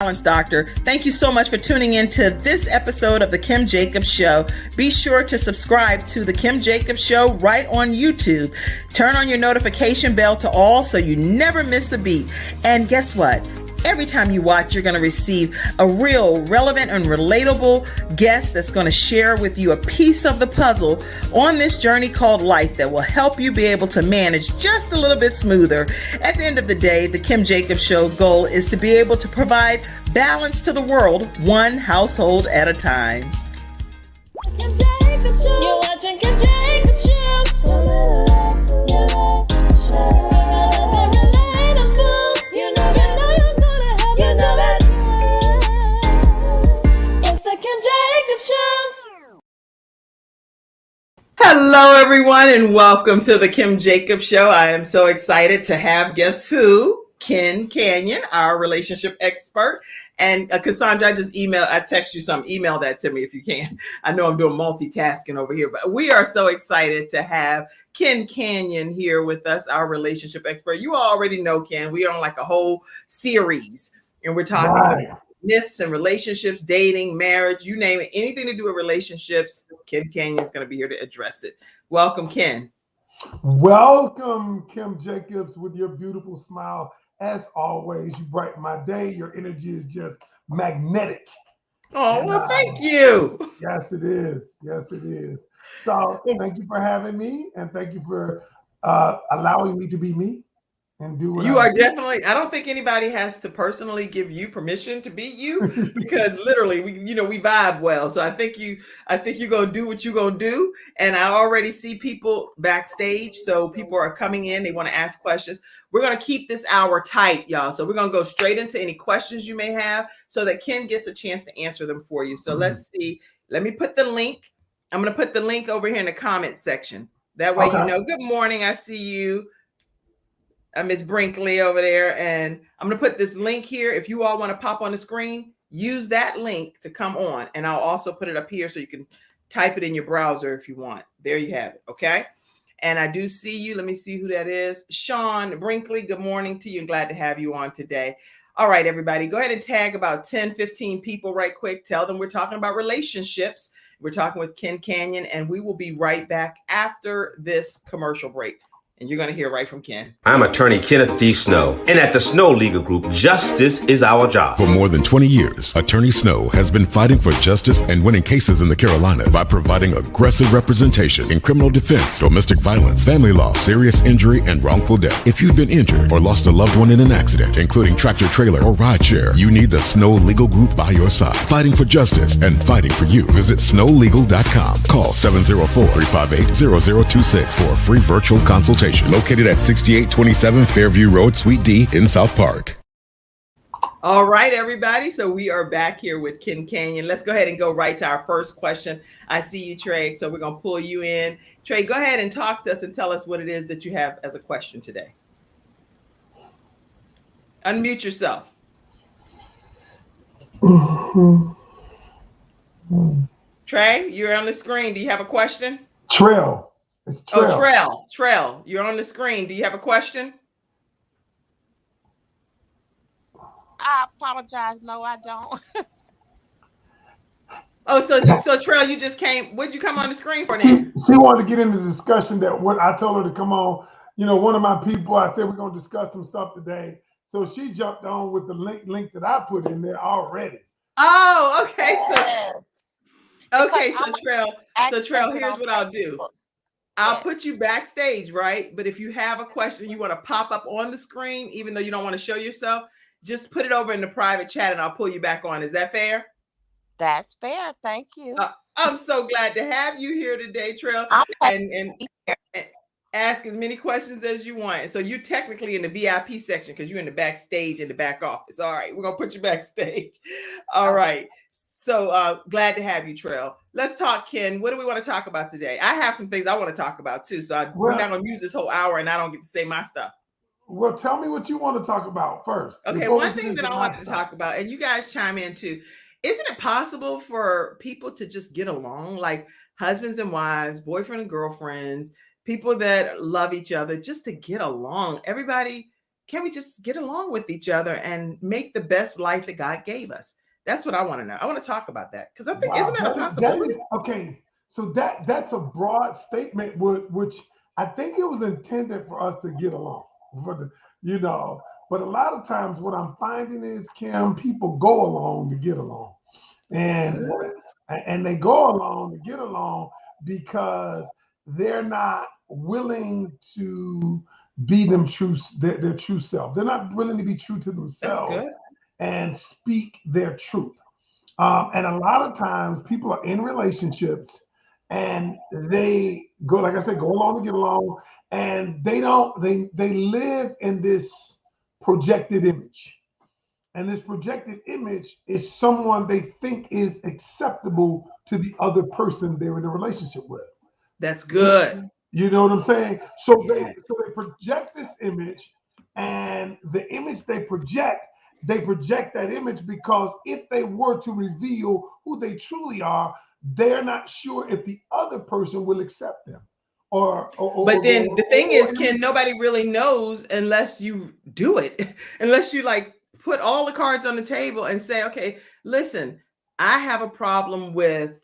Balance Doctor. Thank you so much for tuning in to this episode of The Kim Jacobs Show. Be sure to subscribe to The Kim Jacobs Show right on YouTube. Turn on your notification bell to all so you never miss a beat. And guess what? Every time you watch, you're going to receive a real relevant and relatable guest that's going to share with you a piece of the puzzle on this journey called life that will help you be able to manage just a little bit smoother. At the end of the day, the Kim Jacobs Show goal is to be able to provide balance to the world, one household at a time. Kim Jacobs Show. You're watching Kim Jacobs Show. Hello, everyone, and welcome to the Kim Jacobs Show. I am so excited to have, guess who? Canion, our relationship expert. And Cassandra, I text you some, email that to me if you can. I know I'm doing multitasking over here, but we are so excited to have Canion here with us, our relationship expert. You already know Ken. We are on like a whole series, and we're talking about myths and relationships, dating, marriage, you name it, anything to do with relationships. Canion is going to be here to address it. Welcome, Ken. Welcome, Kim Jacobs, with your beautiful smile. As always, you brighten my day. Your energy is just magnetic. Oh, well, thank you. Yes, it is. Yes, it is. So thank you for having me, and thank you for allowing me to be me. And do what you are definitely. I don't think anybody has to personally give you permission to be you, because literally, we vibe well. So I think you're gonna do what you're gonna do. And I already see people backstage. So people are coming in. They want to ask questions. We're gonna keep this hour tight, y'all. So we're gonna go straight into any questions you may have, so that Ken gets a chance to answer them for you. So let's see. Let me put the link. I'm gonna put the link over here in the comment section. That way, you know. Good morning. I see you. Miss Brinkley over there, and I'm going to put this link here. If you all want to pop on the screen, use that link to come on, and I'll also put it up here so you can type it in your browser if you want. There you have it. Okay. And I do see you. Let me see who that is. Sean Brinkley. Good morning to you. I'm glad to have you on today. All right, everybody, go ahead and tag about 10, 15 people right quick. Tell them we're talking about relationships. We're talking with Canion, and we will be right back after this commercial break. And you're going to hear right from Ken. I'm attorney Kenneth D. Snow, and at the Snow Legal Group, justice is our job. For more than 20 years, Attorney Snow has been fighting for justice and winning cases in the Carolinas by providing aggressive representation in criminal defense, domestic violence, family law, serious injury, and wrongful death. If you've been injured or lost a loved one in an accident, including tractor trailer or rideshare, you need the Snow Legal Group by your side, fighting for justice and fighting for you. Visit snowlegal.com. Call 704-358-0026 for a free virtual consultation. Located at 6827 Fairview Road, Suite D in South Park. All right, everybody. So we are back here with Canion. Let's go ahead and go right to our first question. I see you, Trey. So we're going to pull you in. Trey, go ahead and talk to us and tell us what it is that you have as a question today. Unmute yourself. Trey, you're on the screen. Do you have a question? Trail. Trail. You're on the screen. Do you have a question? I apologize. No, I don't. So Trail, you just came. What'd you come on the screen for then? She wanted to get into the discussion that what I told her to come on. You know, one of my people, I said we're going to discuss some stuff today. So she jumped on with the link that I put in there already. Oh, okay. Yes. So Trail, here's what I'll do. I'll put you backstage, right? But if you have a question you want to pop up on the screen, even though you don't want to show yourself, just put it over in the private chat and I'll pull you back on. Is that fair? That's fair. Thank you. I'm so glad to have you here today, Trail, and ask as many questions as you want. So you're technically in the VIP section because you're in the backstage in the back office. All right, we're going to put you backstage. All right. So glad to have you, Trail. Let's talk, Ken. What do we want to talk about today? I have some things I want to talk about too. So we're not going to use this whole hour and I don't get to say my stuff. Well, tell me what you want to talk about first. Okay, one thing that I wanted to talk about, and you guys chime in too. Isn't it possible for people to just get along, like husbands and wives, boyfriend and girlfriends, people that love each other, just to get along? Everybody can we just get along with each other and make the best life that God gave us? That's what I want to know. I want to talk about that because I think, Wow, isn't that a that possibility? is okay. So that's a broad statement, which I think it was intended for us to get along, for the, you know. But a lot of times, what I'm finding is, Kim, people go along to get along, and they go along to get along because they're not willing to be their true self. They're not willing to be true to That's themselves good. and speak their truth. And a lot of times people are in relationships and they go, like I said, go along to get along, and they live in this projected image. And this projected image is someone they think is acceptable to the other person they're in a relationship with. That's good. You know what I'm saying? So Yeah. they project this image, and the image they project that image because if they were to reveal who they truly are, they're not sure if the other person will accept them. But then the thing is, Or Ken, nobody really knows unless you do it, unless you like put all the cards on the table and say, okay, listen, I have a problem with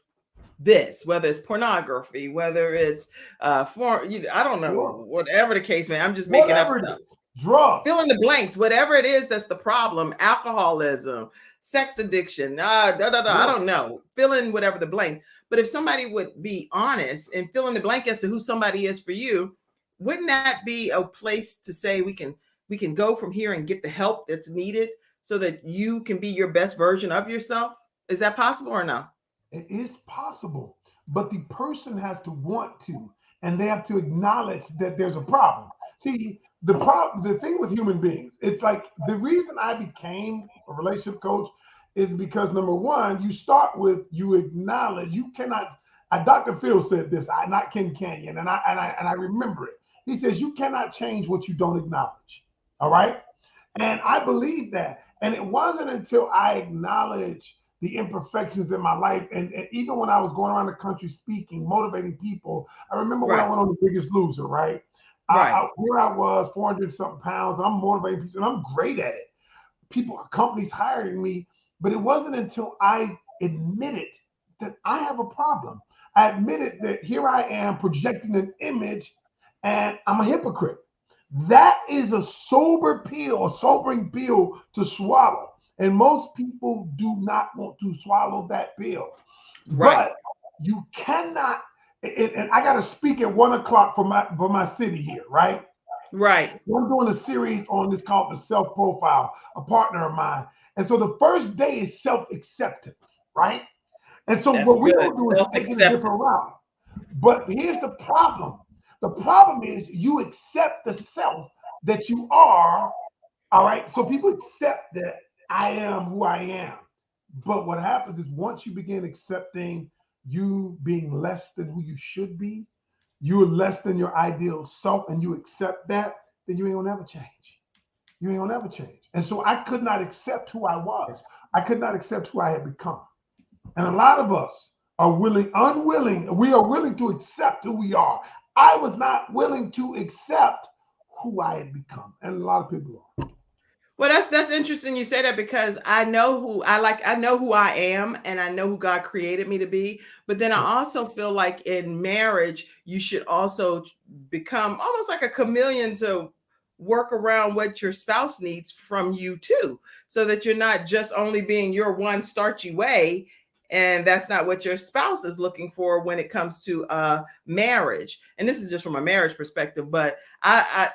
this, whether it's pornography, whether it's I don't know, whatever the case may. I'm just making up whatever it stuff. is, drugs. Fill in the blanks, whatever it is that's the problem, alcoholism, sex addiction, I don't know. Fill in whatever the blank. But if somebody would be honest and fill in the blank as to who somebody is for you, wouldn't that be a place to say we can go from here and get the help that's needed so that you can be your best version of yourself? Is that possible or no? It is possible, but the person has to want to, and they have to acknowledge that there's a problem. See, the thing with human beings, it's like the reason I became a relationship coach is because number one, you start with you acknowledge you cannot. Dr. Phil said this, not Ken Canion, and I remember it. He says you cannot change what you don't acknowledge. All right, and I believe that. And it wasn't until I acknowledged the imperfections in my life. And even when I was going around the country speaking, motivating people, I remember when I went on The Biggest Loser, right? Here I was, 400 something pounds, and I'm motivating people, and I'm great at it. Companies hiring me, but it wasn't until I admitted that I have a problem. I admitted that here I am projecting an image and I'm a hypocrite. That is a sobering pill to swallow. And most people do not want to swallow that pill. Right. But you cannot, and I got to speak at 1 o'clock for my city here, right? Right. I'm doing a series on this called The Self Profile, a partner of mine. And so the first day is self-acceptance, right? And so That's what we're good. going to do is take it a different route. But here's the problem. The problem is you accept the self that you are, all right? So people accept that I am who I am. But what happens is once you begin accepting you being less than who you should be, you're less than your ideal self, and you accept that, then you ain't gonna never change. You ain't gonna never change. And so I could not accept who I was. I could not accept who I had become. And a lot of us are unwilling. We are willing to accept who we are. I was not willing to accept who I had become. And a lot of people are. Well, that's interesting you say that because I know who I am and I know who God created me to be. But then I also feel like in marriage, you should also become almost like a chameleon to work around what your spouse needs from you too, so that you're not just only being your one starchy way. And that's not what your spouse is looking for when it comes to marriage. And this is just from a marriage perspective, but I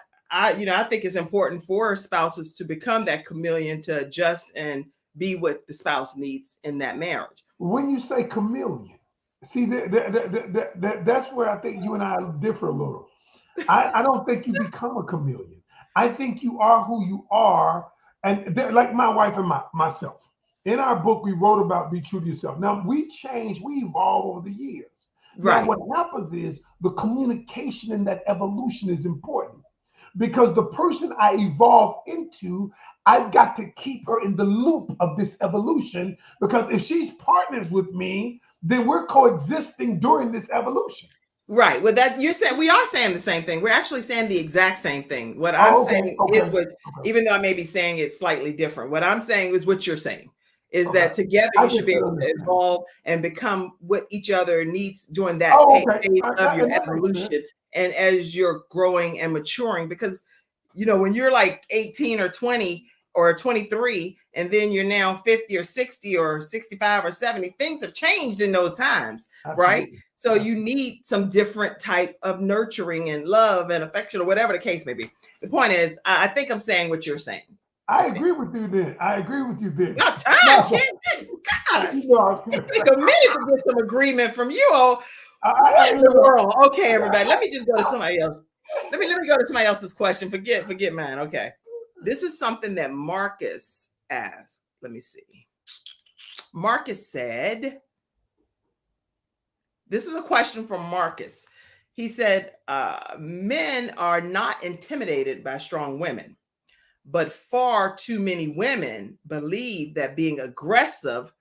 think it's important for spouses to become that chameleon to adjust and be what the spouse needs in that marriage. When you say chameleon, see that's where I think you and I differ a little. I don't think you become a chameleon. I think you are who you are, and like my wife and myself. In our book, we wrote about be true to yourself. Now we change, we evolve over the years. Now what happens is the communication in that evolution is important. Because the person I evolve into, I've got to keep her in the loop of this evolution. Because if she's partners with me, then we're coexisting during this evolution. Right. Well, that you're saying we are saying the same thing. We're actually saying the exact same thing. What I'm Oh, okay, saying okay, is what, okay, even though I may be saying it slightly different, what I'm saying is what you're saying is okay. that together I you just should be didn't able to understand. evolve and become what each other needs during that Oh, okay. phase of your And that makes sense. evolution and as you're growing and maturing. Because, you know, when you're like 18 or 20 or 23, and then you're now 50 or 60 or 65 or 70, things have changed in those times, right? Absolutely. So you need some different type of nurturing and love and affection or whatever the case may be. The point is, I think I'm saying what you're saying. I agree with you then. I agree with you then. About time, No, kid. Gosh, you know, I was it gonna take say, a minute to get some agreement from you. Oh, I, what in you the know, world? Okay, everybody, let me just go to somebody else. Let me go to somebody else's question. Forget mine. Okay, this is something that Marcus asked. Let me see. Marcus said, this is a question from Marcus. He said, men are not intimidated by strong women, but far too many women believe that being aggressive,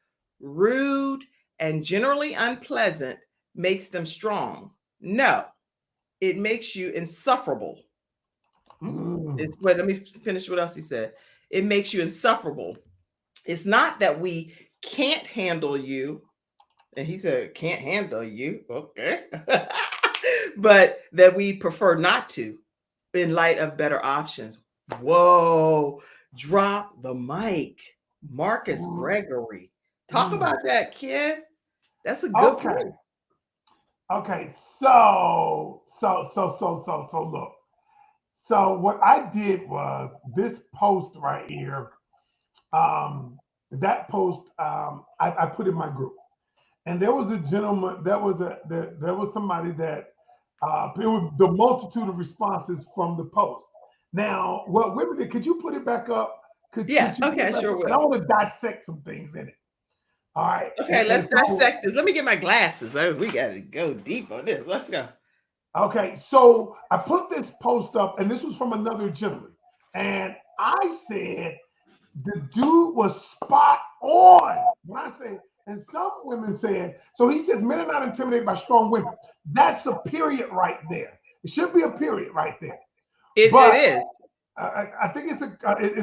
rude, and generally unpleasant makes them strong. No, it makes you insufferable. Wait, let me finish what else he said. It makes you insufferable. It's not that we can't handle you. And he said, can't handle you. Okay. But that we prefer not to in light of better options. Whoa. Drop the mic. Marcus Gregory. Talk mm. about that, kid. That's a good Okay. point. Okay. So look. So what I did was this post right here. That post I put in my group, and there was a gentleman. There was somebody that it was the multitude of responses from the post. Now, what women did? Could you put it back up? Yeah. Could you put Okay. it I back sure up? And I will. want to dissect some things in it. All right. Okay. Let's And so dissect this. Let me get my glasses. Oh, we got to go deep on this. Let's go. okay, so I put this post up, and this was from another gentleman, and I said the dude was spot on. When I say, and some women said, so he says men are not intimidated by strong women. That's a period right there. It should be a period right there. It But is. I think it's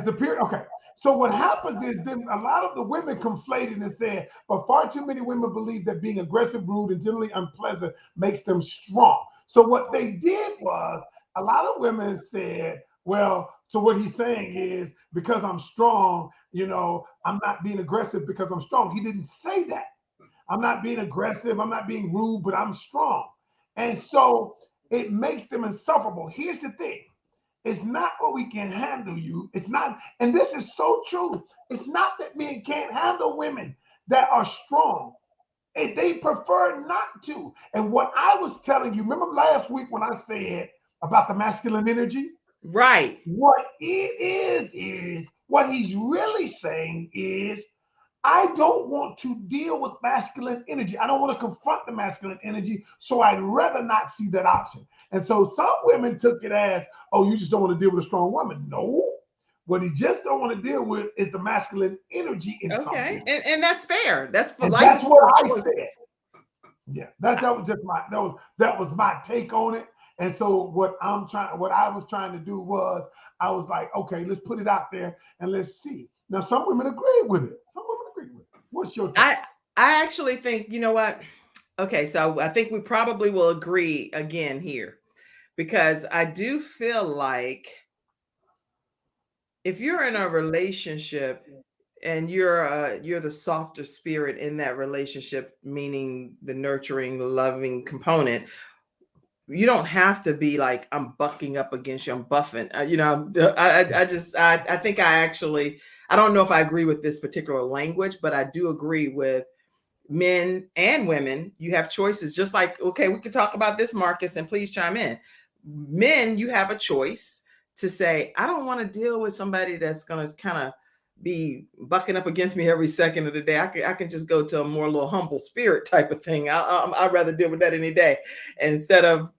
a period. Okay. So what happens is then a lot of the women conflated and said, but far too many women believe that being aggressive, rude, and generally unpleasant makes them strong. So what they did was a lot of women said, well, so what he's saying is because I'm strong, I'm not being aggressive because I'm strong. He didn't say that. I'm not being aggressive. I'm not being rude, but I'm strong. And so it makes them insufferable. Here's the thing. It's not what we can handle you. It's not, and this is so true. It's not that men can't handle women that are strong. And they prefer not to. And what I was telling you, remember last week when I said about the masculine energy? Right. What it is what he's really saying is I don't want to deal with masculine energy. I don't want to confront the masculine energy. So I'd rather not see that option. And so some women took it as, oh, you just don't want to deal with a strong woman. No. What he just don't want to deal with is the masculine energy in Okay. something. And that's fair. That's for And life that's is what full of I said. choices. Yeah, that was just that was my take on it. And so what I was trying to do was I was like, okay, let's put it out there and let's see. Now some women agree with it. Some women agree with it. What's your take? I actually think, you know what? Okay, so I think we probably will agree again here because I do feel like if you're in a relationship and you're the softer spirit in that relationship, meaning the nurturing, loving component, you don't have to be like I'm bucking up against you, I'm buffing. I think I don't know if I agree with this particular language, but I do agree with men and women. You have choices, just like, okay, we can talk about this, Marcus, and please chime in. Men, you have a choice to say, I don't want to deal with somebody that's going to kind of be bucking up against me every second of the day. I can just go to a more little humble spirit type of thing. I'd rather deal with that any day instead of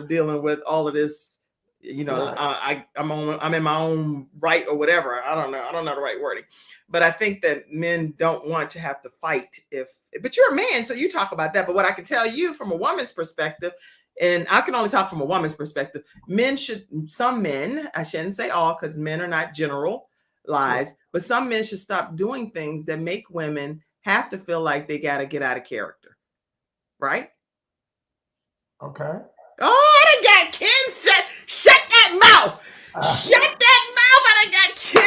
dealing with all of this. Right. I'm in my own right or whatever. I don't know the right wording, but I think that men don't want to have to fight but you're a man, so you talk about that. But what I can tell you from a woman's perspective, and I can only talk from a woman's perspective. Some men, I shouldn't say all because men are not general lies, but some men should stop doing things that make women have to feel like they got to get out of character. Right? Okay. Oh, I done got Ken. Shut that mouth. Shut that mouth. I done got Ken.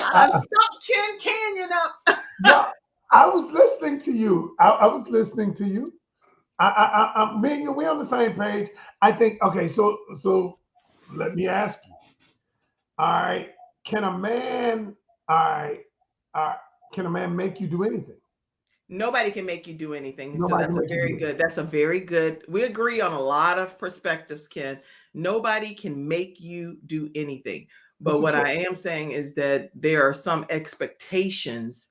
I stuck Ken Canion up. No, I was listening to you. I was listening to you. Me and you, we're on the same page. I think. Okay, so let me ask you. All right, can a man? All right, can a man make you do anything? Nobody can make you do anything. So Nobody that's can a make you very do it. good. That's a very good. We agree on a lot of perspectives, Ken. Nobody can make you do anything. But But you what I can. am saying is that there are some expectations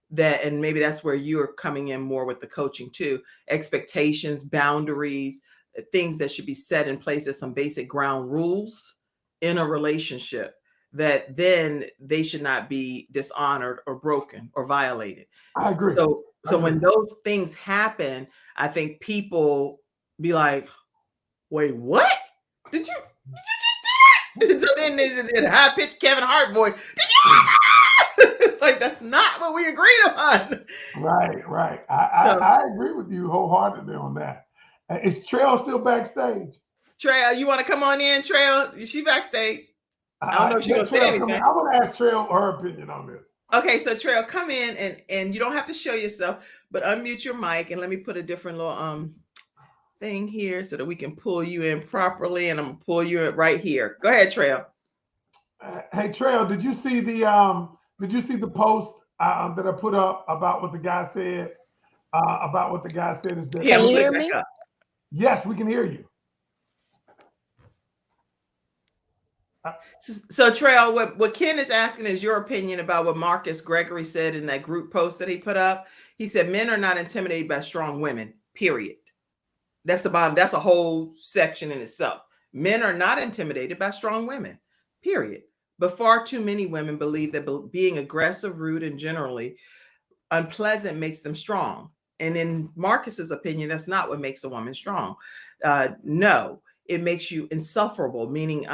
that, and maybe that's where you're coming in more with the coaching too. Expectations, boundaries, things that should be set in place as some basic ground rules in a relationship that then they should not be dishonored or broken or violated. I agree. So when those things happen, I think people be like, "Wait, what? Did you just do that?" So then there's a high pitched Kevin Hart voice. Did you? It's like that's not what we agreed upon. Right. So I agree with you wholeheartedly on that. Is Trail still backstage? Trail, you want to come on in? Trail, she backstage. I don't know if she's Let gonna say Trail come in. anything. I want to ask Trail her opinion on this. Okay, so Trail, come in and you don't have to show yourself, but unmute your mic and let me put a different little thing here so that we can pull you in properly, and I'm gonna pull you in right here. Go ahead, Trail. Hey Trail, did you see the post that I put up about what the guy said? About what the guy said is that Yeah, I'm Can gonna you put hear it back me? up. yes, we can hear you. So Trail, what Ken is asking is your opinion about what Marcus Gregory said in that group post that he put up. He said men are not intimidated by strong women, period. That's the bottom. That's a whole section in itself. Men are not intimidated by strong women, period. But far too many women believe that being aggressive, rude, and generally unpleasant makes them strong. And in Marcus's opinion, that's not what makes a woman strong. No, it makes you insufferable, meaning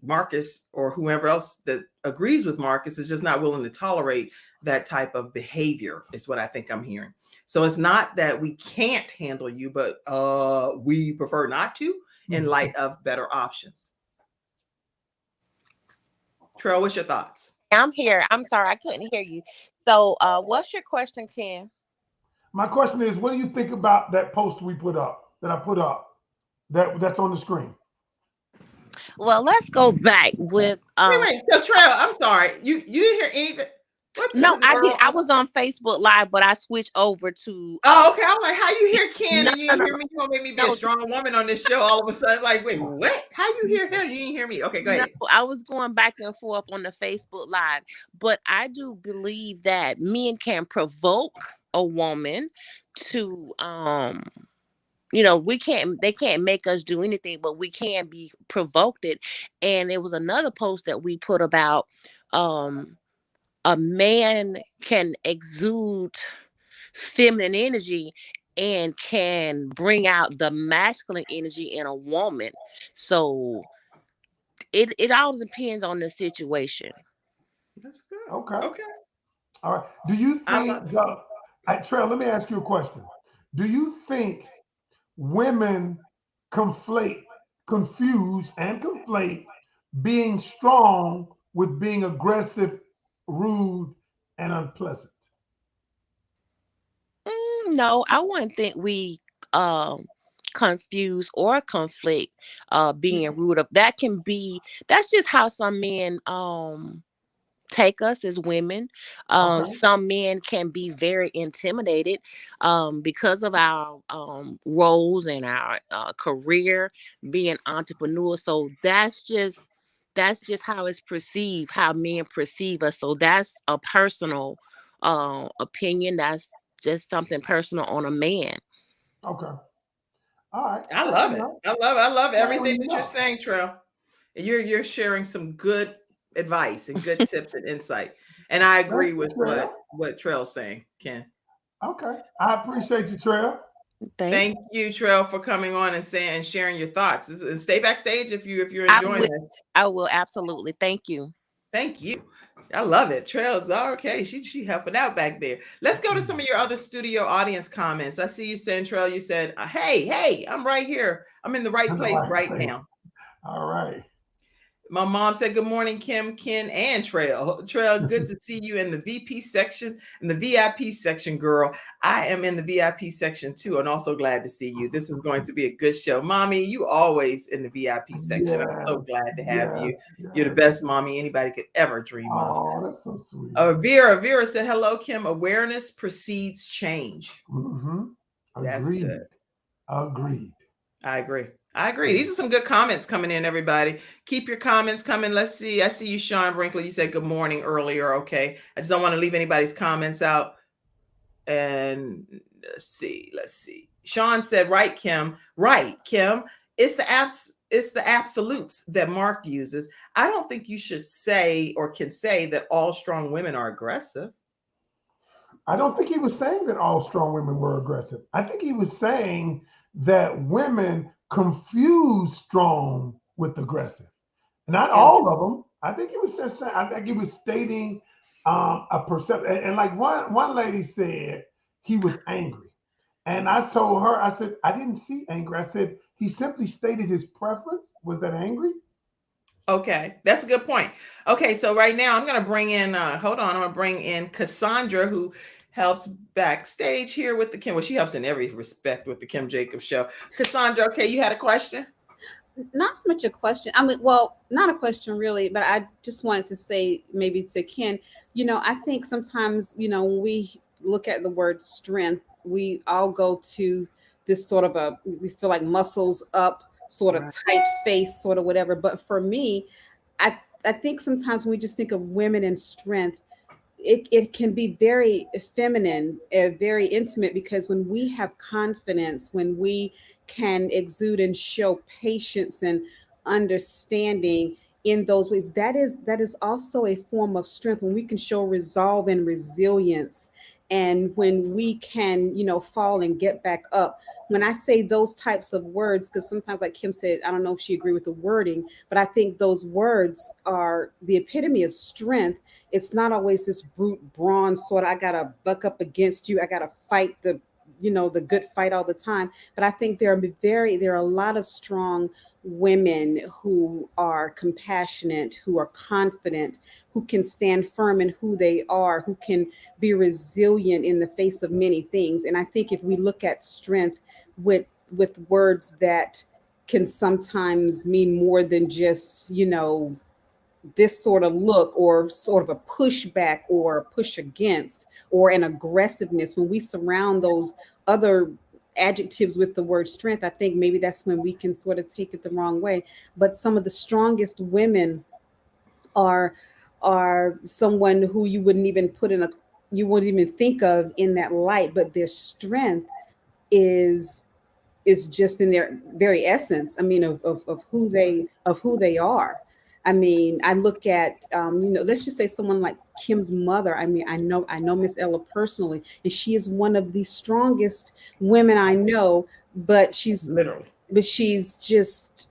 Marcus or whoever else that agrees with Marcus is just not willing to tolerate that type of behavior, is what I think I'm hearing. So it's not that we can't handle you, but we prefer not to in light of better options. Trell, what's your thoughts? I'm here. I'm sorry, I couldn't hear you. So, what's your question, Ken? My question is, what do you think about that post we put up that I put up that's on the screen? Well, let's go back with Wait. So Trell, I'm sorry. You didn't hear anything? What in No, the I did. I world? was on Facebook Live, but I switched over to Oh, okay. I'm like, how you hear Ken no, and you no, didn't no, hear me? You gonna make me be a no, strong woman on this show all of a sudden? Like, wait, what? How you hear him? You didn't hear me? Okay, go no. ahead. I was going back and forth on the Facebook Live, but I do believe that men can provoke a woman to they can't make us do anything, but we can be provoked it. And it was another post that we put about a man can exude feminine energy and can bring out the masculine energy in a woman. So it all depends on the situation. That's good. Okay. Okay. All right. Do you I love think, it. Trail, let me ask you a question. Do you think women confuse and conflate being strong with being aggressive, rude, and unpleasant? No, I wouldn't think we confuse or conflict being rude. Of that can be that's just how some men take us as women. Okay. Some men can be very intimidated because of our roles and our career, being entrepreneurs. So that's just how it's perceived, how men perceive us. So that's a personal opinion. That's just something personal on a man. Okay. All right. I Fair love it. enough. I love Fair everything that you're enough. saying, Trell. You're sharing some good advice and good tips and insight. And I Thank agree you, with Trail. what Trell's saying, Ken. Okay. I appreciate you, Trail. Thank you, Trell, for coming on and saying and sharing your thoughts. And stay backstage if you're I enjoying will. this. I will absolutely. Thank you. Thank you. I love it. Trail's okay. She helping out back there. Let's go to some of your other studio audience comments. I see you, Central. You said, hey, I'm right here. I'm in the right place right now. All right. My mom said, good morning, Kim, Ken, and Trail. Trail, good to see you in the VP section and the VIP section, girl. I am in the VIP section too, and also glad to see you. This is going to be a good show. Mommy, you always in the VIP section. I'm so glad to have you. You're the best mommy anybody could ever dream of. Oh, that's so sweet. Vera said, hello, Kim. Awareness precedes change. Mm-hmm. That's good. Agreed. I agree. These are some good comments coming in, everybody. Keep your comments coming. Let's see. I see you, Sean Brinkley. You said good morning earlier. Okay. I just don't want to leave anybody's comments out. And let's see. Sean said, right, Kim. Right, Kim. It's the absolutes that Mark uses. I don't think you should say or can say that all strong women are aggressive. I don't think he was saying that all strong women were aggressive. I think he was saying that women confuse strong with aggressive. Not all of them. I think he was just saying, I think he was stating a perception. And like one lady said, he was angry. And I told her, I said, I didn't see anger. I said, he simply stated his preference. Was that angry? Okay, that's a good point. Okay, so right now I'm going to bring in, I'm going to bring in Cassandra, who helps backstage here with the Kim. Well, she helps in every respect with the Kim Jacobs Show. Cassandra, okay, you had a question? Not so much a question. I mean, well, not a question really, but I just wanted to say maybe to Ken, I think sometimes, when we look at the word strength, we all go to this sort of we feel like muscles up, sort of tight face, sort of whatever. But for me, I think sometimes when we just think of women and strength, it can be very feminine, very intimate, because when we have confidence, when we can exude and show patience and understanding in those ways, that is also a form of strength. When we can show resolve and resilience, and when we can fall and get back up. When I say those types of words, because sometimes, like Kim said, I don't know if she agreed with the wording, but I think those words are the epitome of strength. It's not always this brute brawn sort of, I gotta buck up against you, I gotta fight the good fight all the time. But I think there are a lot of strong women who are compassionate, who are confident, who can stand firm in who they are, who can be resilient in the face of many things. And I think if we look at strength with words that can sometimes mean more than just this sort of look, or sort of a pushback or push against, or an aggressiveness, when we surround those other adjectives with the word strength, I think maybe that's when we can sort of take it the wrong way. But some of the strongest women are someone who you wouldn't even think of in that light, but their strength is just in their very essence. I mean, of who they are. I mean, I look at, let's just say someone like Kim's mother. I mean, I know Miss Ella personally, and she is one of the strongest women I know, but she's just,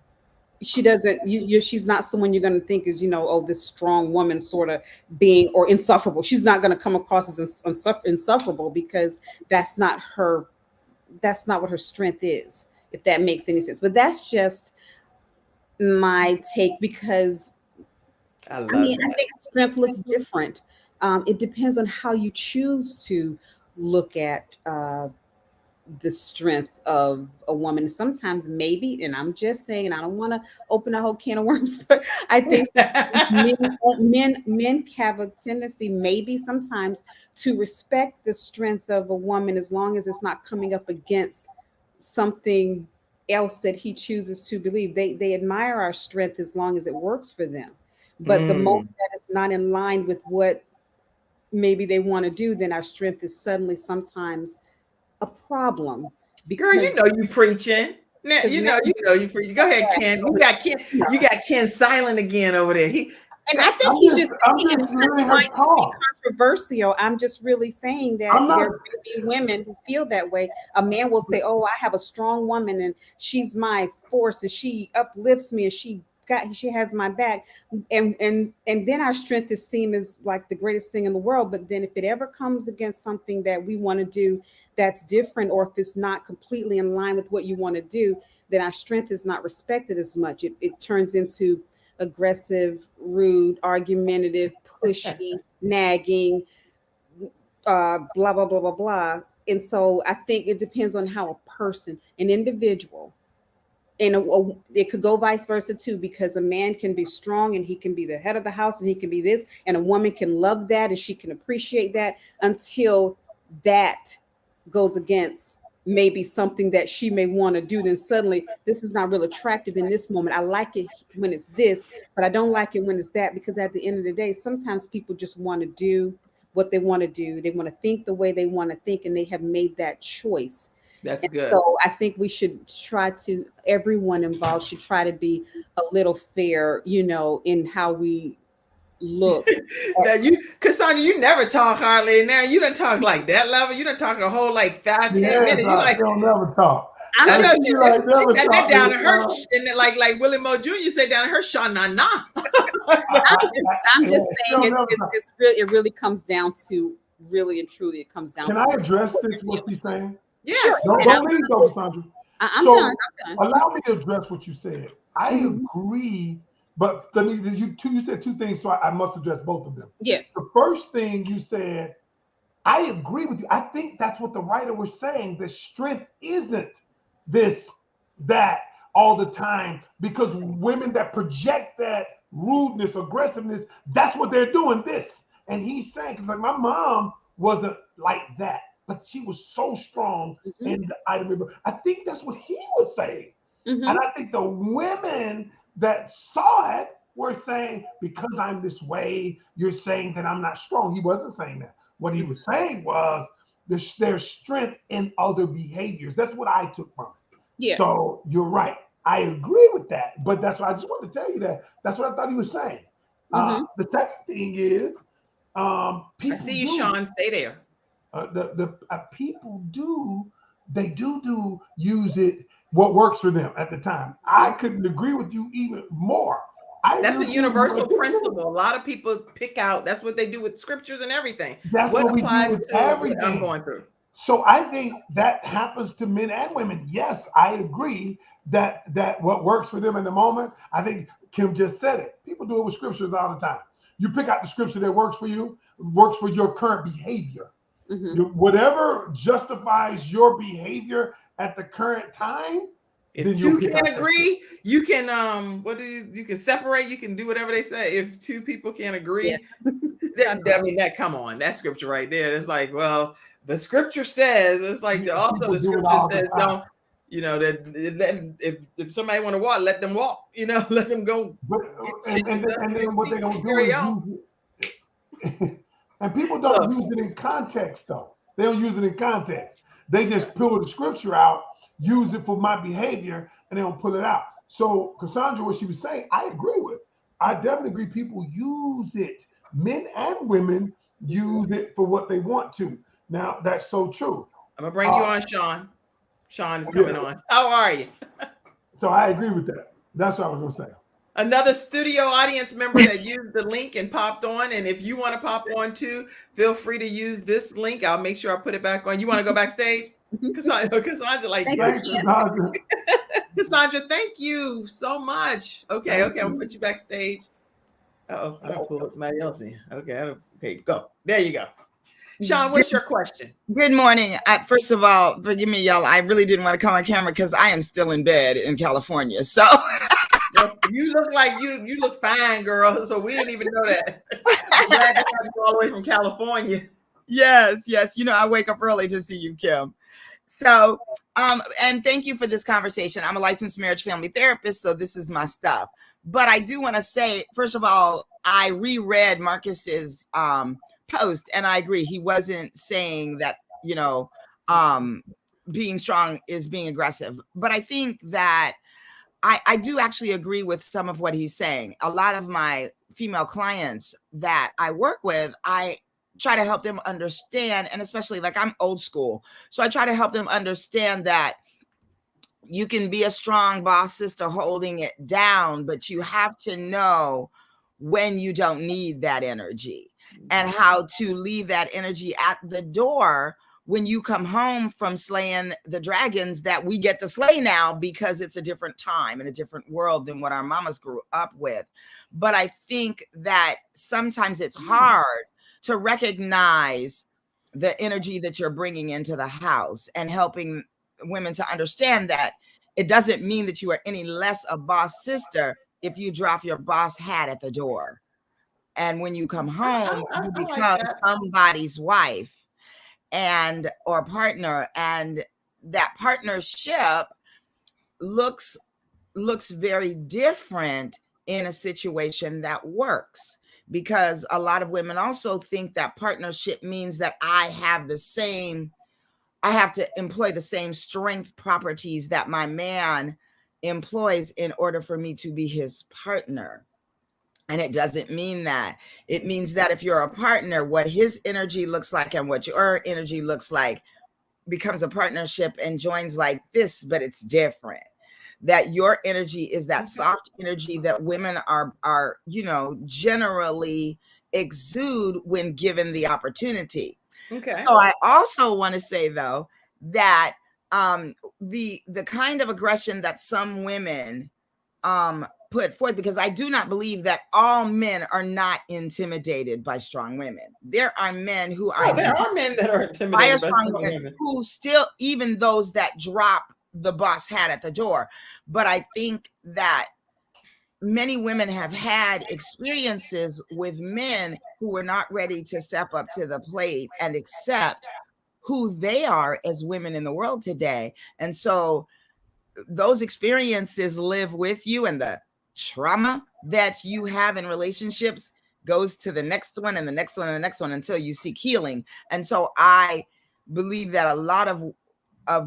she doesn't, she's not someone you're going to think is, this strong woman sort of being, or insufferable. She's not going to come across as insufferable, because that's not what her strength is, if that makes any sense. But that's just my take, because I think strength looks different. It depends on how you choose to look at the strength of a woman. Sometimes maybe, and I'm just saying, and I don't want to open a whole can of worms, but I think men have a tendency maybe sometimes to respect the strength of a woman, as long as it's not coming up against something else that he chooses to believe. They admire our strength as long as it works for them. But the moment that it's not in line with what maybe they want to do, then our strength is suddenly sometimes a problem. Girl, you preaching. Now, you preaching. Go ahead, Ken. You got Ken silent again over there. And I think I'm just letting her talk. Controversial. I'm just really saying that there may be women who feel that way. A man will say, "Oh, I have a strong woman, and she's my force, and she uplifts me, and she has my back." And then our strength is seen as like the greatest thing in the world. But then if it ever comes against something that we want to do that's different, or if it's not completely in line with what you want to do, then our strength is not respected as much. It turns into aggressive, rude, argumentative, pushy, nagging, blah, blah, blah, blah, blah. And so I think it depends on how a person, an individual, and it could go vice versa too, because a man can be strong and he can be the head of the house and he can be this, and a woman can love that and she can appreciate that until that goes against maybe something that she may want to do. Then suddenly this is not real attractive in this moment. I like it when it's this, but I don't like it when it's that, because at the end of the day, sometimes people just want to do what they want to do. They want to think the way they want to think, and they have made that choice. That's good. So I think we should try to, everyone involved should try to be a little fair, in how we look. Now Cassandra, you never talk hardly. Now you don't talk like that level. You don't talk a whole 5-10 minutes. You don't never talk. I know she got that down to her, and then like Willie Moe Jr. said down to her, Sha na na. I'm just saying it really comes down to really and truly. It comes down. Can I address this? What she's saying? Yes. Sure. Don't leave though, Cassandra. I'm done. Allow me to address what you said. I agree, but you said two things, so I must address both of them. Yes. The first thing you said, I agree with you. I think that's what the writer was saying. The strength isn't this, that all the time, because women that project that rudeness, aggressiveness, that's what they're doing this. And he's saying, because like my mom wasn't like that, but she was so strong. And I remember, I think that's what he was saying. And I think the women that saw it were saying, because I'm this way, you're saying that I'm not strong. He wasn't saying that. What he was saying was there's strength in other behaviors. That's what I took from it. Yeah. So you're right. I agree with that. But that's what I just wanted to tell you that. That's what I thought he was saying. The second thing is, people I see you, Sean. Stay there. The people do use it, what works for them at the time. I couldn't agree with you even more. That's a universal principle. A lot of people pick out. That's what they do with scriptures and everything. That's what we do with everything. What I'm going through. So I think that happens to men and women. Yes, I agree that what works for them in the moment. I think Kim just said it. People do it with scriptures all the time. You pick out the scripture that works for you, works for your current behavior. Whatever justifies your behavior at the current time. If two can't agree, you can you can separate, you can do whatever they say. If two people can't agree, that come on, that scripture right there. It's like, well, the scripture says, it's like also the scripture says, don't, that if somebody want to walk, let them walk, let them go. And then what they don't do is use it. And people don't use it in context, though. They don't use it in context. They just pull the scripture out, use it for my behavior, and they don't pull it out. So Cassandra, what she was saying, I agree with. I definitely agree. People use it. Men and women use it for what they want to. Now, that's so true. I'm going to bring you on, Sean. Sean is coming on. How are you? So I agree with that. That's what I was going to say. Another studio audience member that used the link and popped on. And if you want to pop on too, feel free to use this link. I'll make sure I put it back on. You want to go backstage? Cassandra, Cassandra, thank you so much. Okay, I'll put you backstage. Uh-oh, I don't pull somebody else in. Okay, go. There you go. Sean, what's your question? Good morning. First of all, forgive me, y'all. I really didn't want to come on camera because I am still in bed in California. So you look like you look fine, girl. So we didn't even know that. I'm glad to have you all the way from California. Yes. I wake up early to see you, Kim. So, and thank you for this conversation. I'm a licensed marriage family therapist, so this is my stuff. But I do want to say, first of all, I reread Marcus's post, and I agree. He wasn't saying that, being strong is being aggressive. But I think that I do actually agree with some of what he's saying. A lot of my female clients that I work with, I try to help them understand, and especially like I'm old school, so I try to help them understand that you can be a strong boss sister holding it down, but you have to know when you don't need that energy and how to leave that energy at the door when you come home from slaying the dragons that we get to slay now, because it's a different time and a different world than what our mamas grew up with. But I think that sometimes it's hard to recognize the energy that you're bringing into the house, and helping women to understand that it doesn't mean that you are any less a boss sister if you drop your boss hat at the door. And when you come home, you I like become that. somebody's wife and or partner, and that partnership looks very different in a situation that works, because a lot of women also think that partnership means that I have to employ the same strength properties that my man employs in order for me to be his partner. And it doesn't mean that. It means that if you're a partner, what his energy looks like and what your energy looks like becomes a partnership and joins like this, but it's different. That your energy is that soft energy that women are, generally exude when given the opportunity. Okay. So I also want to say, though, that the kind of aggression that some women put forth, because I do not believe that all men are not intimidated by strong women. There are men who are there are men that are by a intimidated by strong strong woman, women. who still, even those that drop the boss hat at the door. But I think that many women have had experiences with men who were not ready to step up to the plate and accept who they are as women in the world today. And so those experiences live with you, and the trauma that you have in relationships goes to the next one and the next one and the next one until you seek healing. And so I believe that a lot of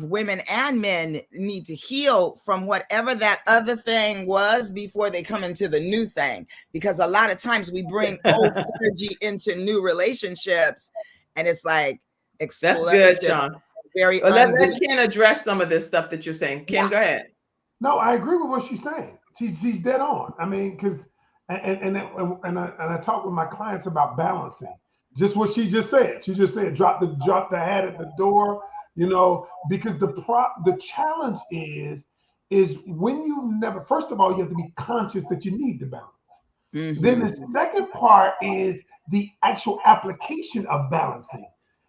women and men need to heal from whatever that other thing was before they come into the new thing, because a lot of times we bring old energy into new relationships, and it's like That's good, explosion. Sean. Very Well, let ungood. Ken address some of this stuff that you're saying. Ken, go ahead. No, I agree with what she's saying. She's dead on. I mean, because and I talk with my clients about balancing. Just what she just said. She just said drop the hat at the door. Because the challenge is when you never. First of all, you have to be conscious that you need the balance. Mhm. Then the second part is the actual application of balancing.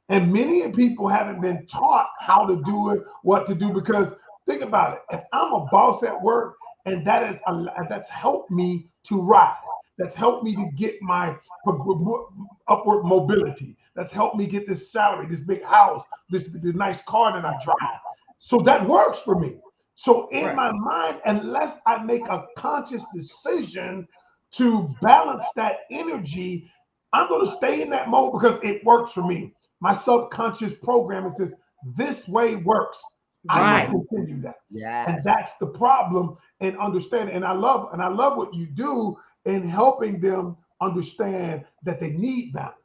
And many people haven't been taught how to do it, what to do, because think about it. If I'm a boss at work, and that's helped me to rise, that's helped me to get my upward mobility, that's helped me get this salary, this big house, this nice car that I drive. So that works for me. So in my mind, unless I make a conscious decision to balance that energy, I'm going to stay in that mode because it works for me. My subconscious programming says this way works. I must continue that. Yes. And that's the problem in understanding. And I love what you do in helping them understand that they need balance.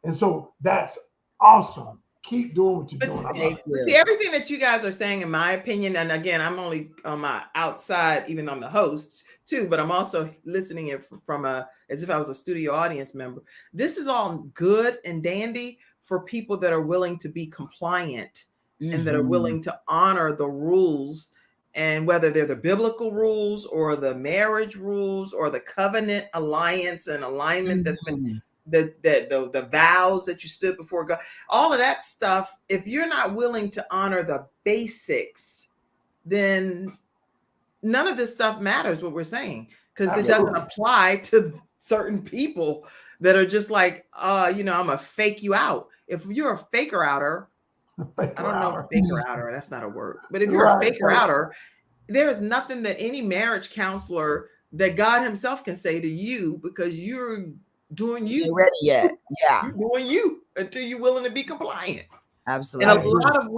And so that's awesome. Keep doing what you're doing. I love it. See, everything that you guys are saying, in my opinion, and again, I'm only on my outside, even on the hosts too, but I'm also listening it from as if I was a studio audience member. This is all good and dandy for people that are willing to be compliant and that are willing to honor the rules, and whether they're the biblical rules or the marriage rules or the covenant alliance and alignment that's been the vows that you stood before God, all of that stuff. If you're not willing to honor the basics, then none of this stuff matters, what we're saying, because it doesn't apply to certain people that are just like, I'm gonna fake you out. If you're a faker outer, I don't know if faker outer, that's not a word, but if you're a faker outer, there's nothing that any marriage counselor that God himself can say to you, because you're doing you. You're ready yet. Yeah. You're doing you until you're willing to be compliant. Absolutely. And a lot of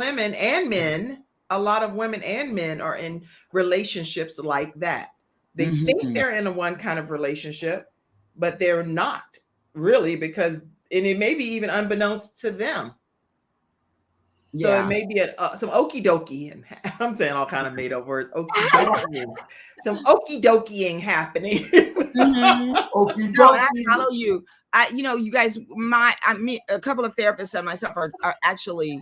women and men are in relationships like that. They think they're in a one kind of relationship, but they're not really, because, and it may be even unbeknownst to them. So it may be some okie dokie, and I'm saying all kind of made up words. Okie dokie, some okie dokie happening. Mhm. Okie No, and I dokie. follow you. You guys, a couple of therapists and myself are actually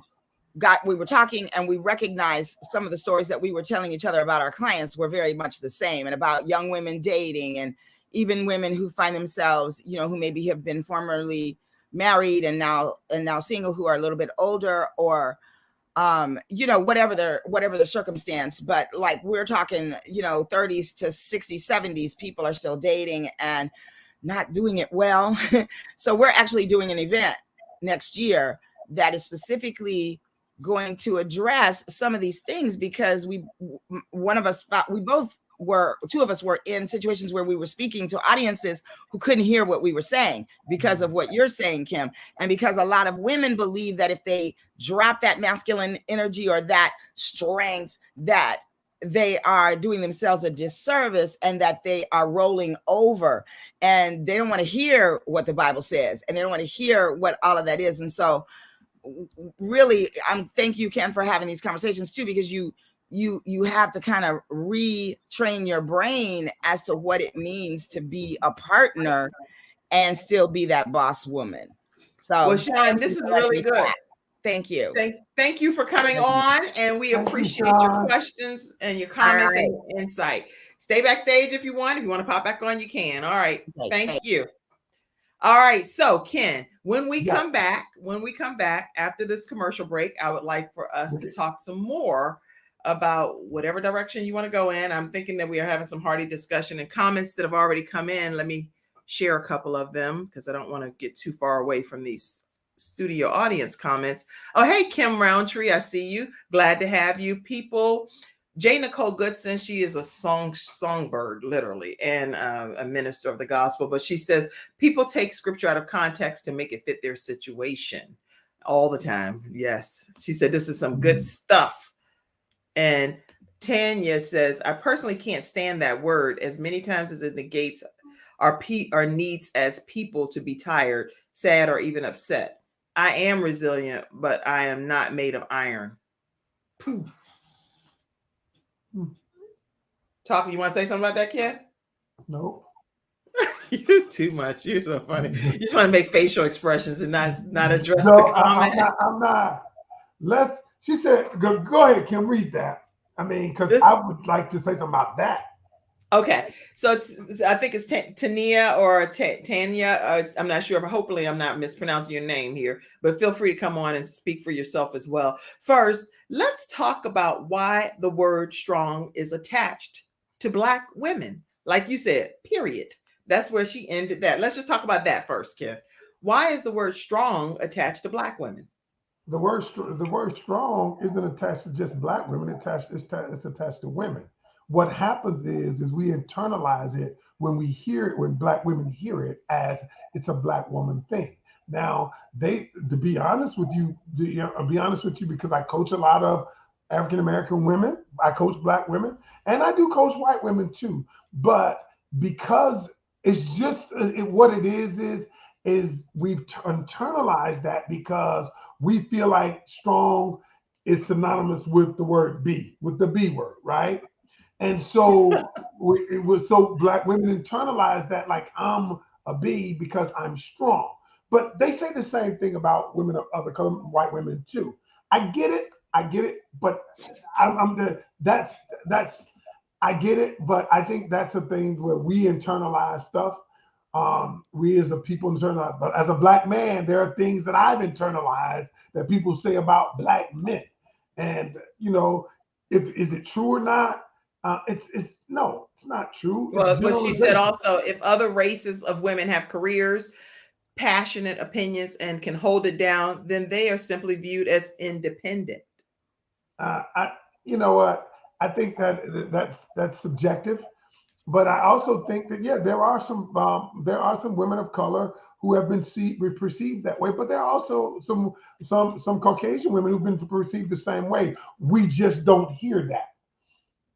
we were talking, and we recognized some of the stories that we were telling each other about our clients were very much the same, and about young women dating, and even women who find themselves, who maybe have been formerly married and now single, who are a little bit older, or whatever their circumstance. But like, we're talking, 30s to 60s, 70s, people are still dating and not doing it well. So we're actually doing an event next year that is specifically going to address some of these things, because two of us were in situations where we were speaking to audiences who couldn't hear what we were saying because of what you're saying, Kim. And because a lot of women believe that if they drop that masculine energy or that strength, that they are doing themselves a disservice, and that they are rolling over, and they don't want to hear what the Bible says, and they don't want to hear what all of that is. And so really, thank you, Kim, for having these conversations too, because you have to kind of retrain your brain as to what it means to be a partner and still be that boss woman. So, well, Sean, this is really good. Thank you. Thank you for coming on, and we appreciate your questions and your comments and insight. Stay backstage if you want. If you want to pop back on, you can. All right. Thank you. All right. So, Ken, when we come back after this commercial break, I would like for us to talk some more about whatever direction you want to go in. I'm thinking that we are having some hearty discussion and comments that have already come in. Let me share a couple of them, because I don't want to get too far away from these studio audience comments. Oh, hey, Kim Roundtree, I see you. Glad to have you. People, J. Nicole Goodson, she is a songbird, literally, and a minister of the gospel. But she says people take scripture out of context to make it fit their situation all the time. Yes, she said this is some good stuff. And Tanya says, I personally can't stand that word as many times as it negates our needs as people to be tired, sad, or even upset. I am resilient, but I am not made of iron. Talk, you want to say something about that, Ken? No. You too much. You're so funny. You just want to make facial expressions and not address the comment. I'm not. She said, go ahead, Kim, read that. I mean, because I would like to say something about that. Okay, so I think it's Tania or Tanya. I'm not sure, but hopefully I'm not mispronouncing your name here. But feel free to come on and speak for yourself as well. First, let's talk about why the word strong is attached to Black women. Like you said, period. That's where she ended that. Let's just talk about that first, Ken. Why is the word strong attached to Black women? The word strong isn't attached to just Black women. It's attached to women. What happens is we internalize it when we hear it, when Black women hear it, as it's a Black woman thing. Now, to be honest with you, because I coach a lot of African American women, I coach Black women, and I do coach white women too. But because it's just what it is we've internalized that, because we feel like strong is synonymous with the word B, with the B word, right? And so Black women internalize that, like, I'm a B because I'm strong. But they say the same thing about women of other color, white women too. I get it, but I get it, but I think that's the thing where we internalize stuff. We as a people internalize. But as a Black man, there are things that I've internalized that people say about Black men, and is it true or not? No, it's not true. Well, but she said also, if other races of women have careers, passionate opinions, and can hold it down, then they are simply viewed as independent. You know what? I think that's subjective, but I also think that there are some women of color who have been perceived that way, but there are also some Caucasian women who've been perceived the same way. We just don't hear that.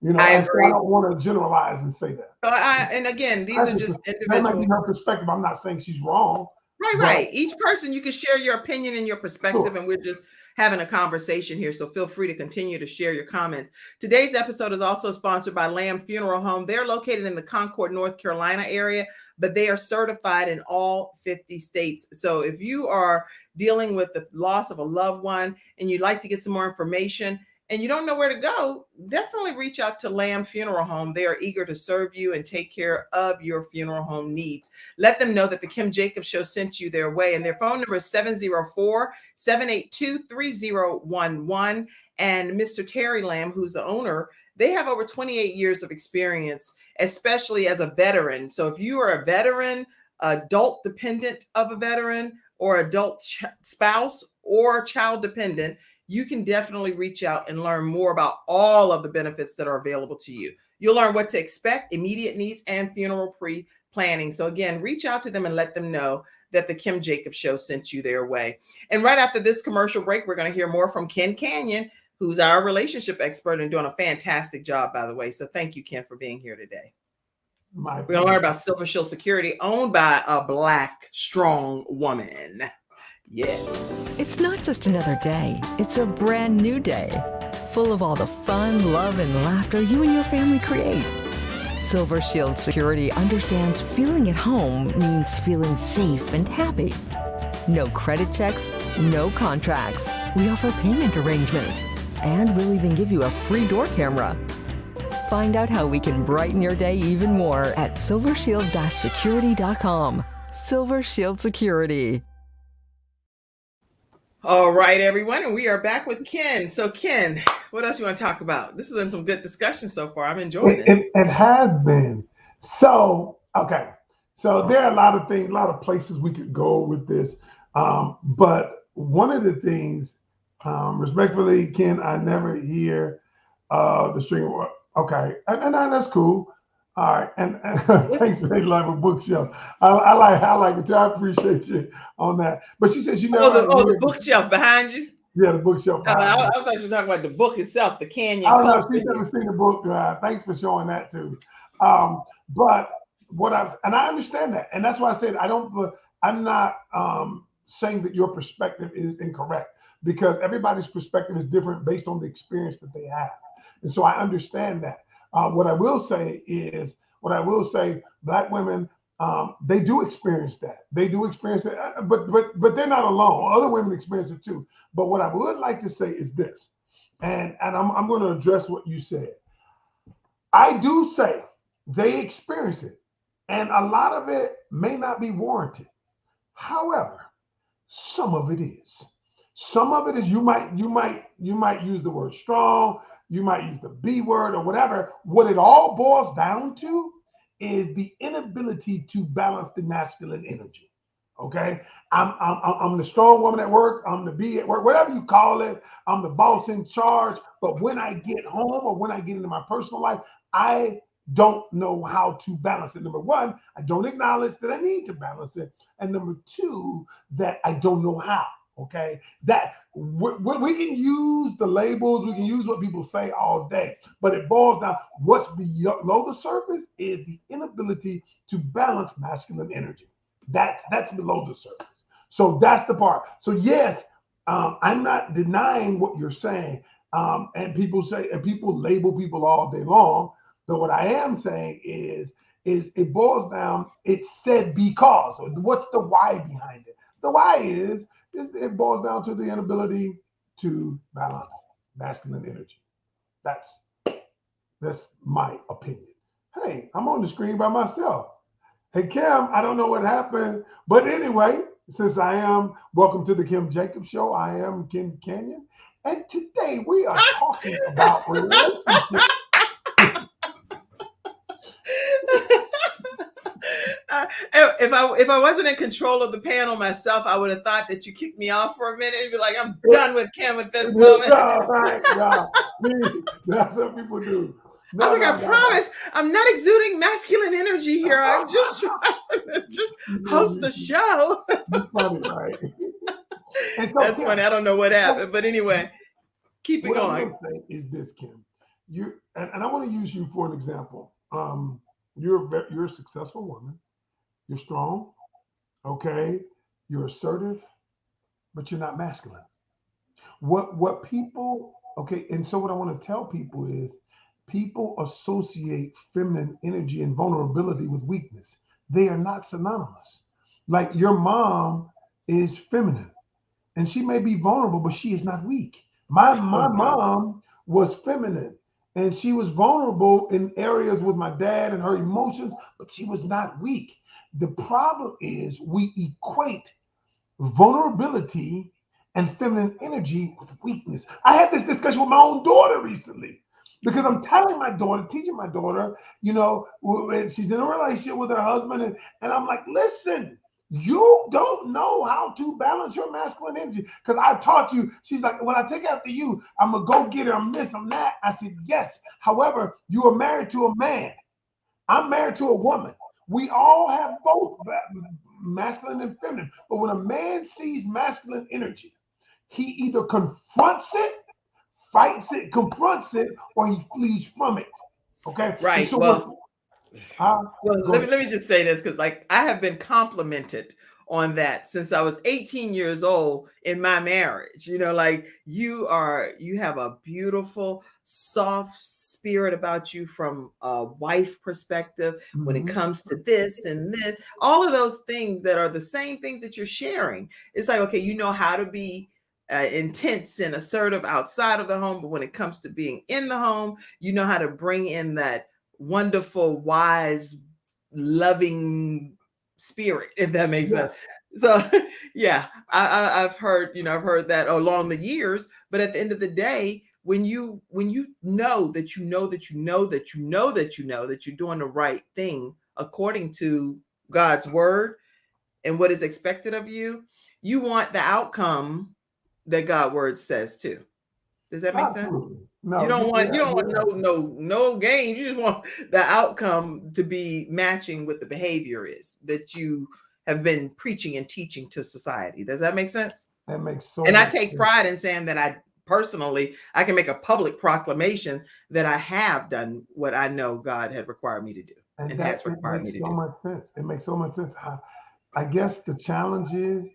I And so agree. I don't want to generalize and say that. So and again, these are just That might individual. be her perspective. I'm not saying she's wrong. Right. Each person, you can share your opinion and your perspective, Sure. and we're just having a conversation here. So feel free to continue to share your comments. Today's episode is also sponsored by Lamb Funeral Home. They're located in the Concord, North Carolina area, but they are certified in all 50 states. So if you are dealing with the loss of a loved one and you'd like to get some more information, and you don't know where to go, definitely reach out to Lamb Funeral Home. They are eager to serve you and take care of your funeral home needs. Let them know that the Kim Jacobs Show sent you their way. And their phone number is 704-782-3011. And Mr. Terry Lamb, who's the owner, they have over 28 years of experience, especially as a veteran. So if you are a veteran, adult dependent of a veteran, or adult spouse or child dependent, you can definitely reach out and learn more about all of the benefits that are available to you. You'll learn what to expect, immediate needs, and funeral pre-planning. So again, reach out to them and let them know that the Kim Jacobs Show sent you their way. And right after this commercial break, we're going to hear more from Ken Canion, who's our relationship expert and doing a fantastic job, by the way. So thank you, Ken, for being here today. We're going to learn about Silver Shield Security, owned by a Black, strong woman. Yes. It's not just another day. It's a brand new day, full of all the fun, love, and laughter you and your family create. Silver Shield Security understands feeling at home means feeling safe and happy. No credit checks, no contracts. We offer payment arrangements, and we'll even give you a free door camera. Find out how we can brighten your day even more at silvershield-security.com. Silver Shield Security. All right, everyone, and we are back with Ken. So, Ken, what else you want to talk about? This has been some good discussion so far. I'm enjoying it. It has been. So, okay. So there are a lot of things, a lot of places we could go with this. But one of the things, respectfully, Ken, I never hear the string. Okay, and that's cool. All right, and thanks for making like a bookshelf. I like it too. I appreciate you on that. But she says you know the bookshelf behind you. Yeah, the bookshelf. I thought you were talking about the book itself, the Canion. I don't know. She's never seen the book. Thanks for showing that too. But and I understand that, and that's why I said I'm not saying that your perspective is incorrect, because everybody's perspective is different based on the experience that they have, and so I understand that. What I will say, Black women, they do experience that. They do experience it, but they're not alone. Other women experience it too. But what I would like to say is this, and I'm going to address what you said. I do say they experience it, and a lot of it may not be warranted. However, some of it is. Some of it is you might use the word strong. You might use the B word or whatever. What it all boils down to is the inability to balance the masculine energy. Okay, I'm the strong woman at work. I'm the B at work, whatever you call it. I'm the boss in charge. But when I get home or when I get into my personal life, I don't know how to balance it. Number one, I don't acknowledge that I need to balance it, and number two, that I don't know how. Okay, that we can use the labels, we can use what people say all day, but it boils down, what's below the surface is the inability to balance masculine energy. That's below the surface. So that's the part. So yes, I'm not denying what you're saying, and people label people all day long. But what I am saying is it boils down. It's said because. What's the why behind it? The why is it boils down to the inability to balance masculine energy. That's my opinion. Hey, I'm on the screen by myself. Hey, Kim, I don't know what happened. But anyway, since welcome to the Kim Jacobs Show. I am Ken Canion. And today we are talking about relationships. If I wasn't in control of the panel myself, I would have thought that you kicked me off for a minute and be like, I'm done with Kim at this moment. That's what people do. I was like, I promise, I'm not exuding masculine energy here. I'm just trying to host a show. That's funny, right? That's funny. I don't know what happened, but anyway, keep it going. What I'm going to say is this, Kim. and I want to use you for an example. You're a successful woman. You're strong. Okay. You're assertive, but you're not masculine. What people okay, and so what I want to tell people is people associate feminine energy and vulnerability with weakness. They are not synonymous. Like your mom is feminine and she may be vulnerable, but she is not weak. My mom was feminine and she was vulnerable in areas with my dad and her emotions, but she was not weak. The problem is we equate vulnerability and feminine energy with weakness. I had this discussion with my own daughter recently because I'm telling my daughter, teaching my daughter, when she's in a relationship with her husband, and I'm like, listen, you don't know how to balance your masculine energy because I taught you. She's like, when I take after you, I'm a go getter, I'm this, I'm that. I said, yes. However, you are married to a man. I'm married to a woman. We all have both masculine and feminine. But when a man sees masculine energy, he either confronts it, fights it, confronts it, or he flees from it. Okay. And Right. so Well, go let me ahead. let me just say this because like I have been complimented on that since I was 18 years old in my marriage. Like you have a beautiful, soft spirit about you from a wife perspective when it Mhm. comes to this and this, all of those things that are the same things that you're sharing. It's like, okay, you know how to be intense and assertive outside of the home, but when it comes to being in the home, you know how to bring in that wonderful, wise, loving spirit, if that makes Yeah. sense. So yeah, I've heard, I've heard that along the years, but at the end of the day, when you know that you know that you know that you know that you know that you're doing the right thing according to God's word and what is expected of you, you want the outcome that God word says too. Does that make sense? Absolutely. You No, don't want yeah, you don't want yeah. no games. You just want the outcome to be matching what the behavior is that you have been preaching and teaching to society. Does that make sense? That makes so And I much take sense. pride in saying that I can make a public proclamation that I have done what I know God had required me to do And and that has it required me makes to so do. much sense. It makes so much sense. I guess the challenge is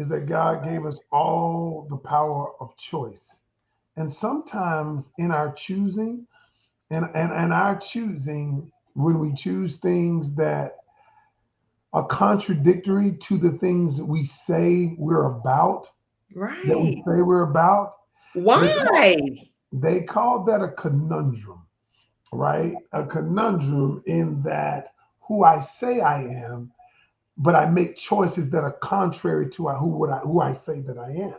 that God gave us all the power of choice. And sometimes in our choosing, and our choosing, when we choose things that are contradictory to the things that we say we're about, Right. they call, Why? they call that a conundrum, right? A conundrum in that who I say I am, but I make choices that are contrary to who I say that I am,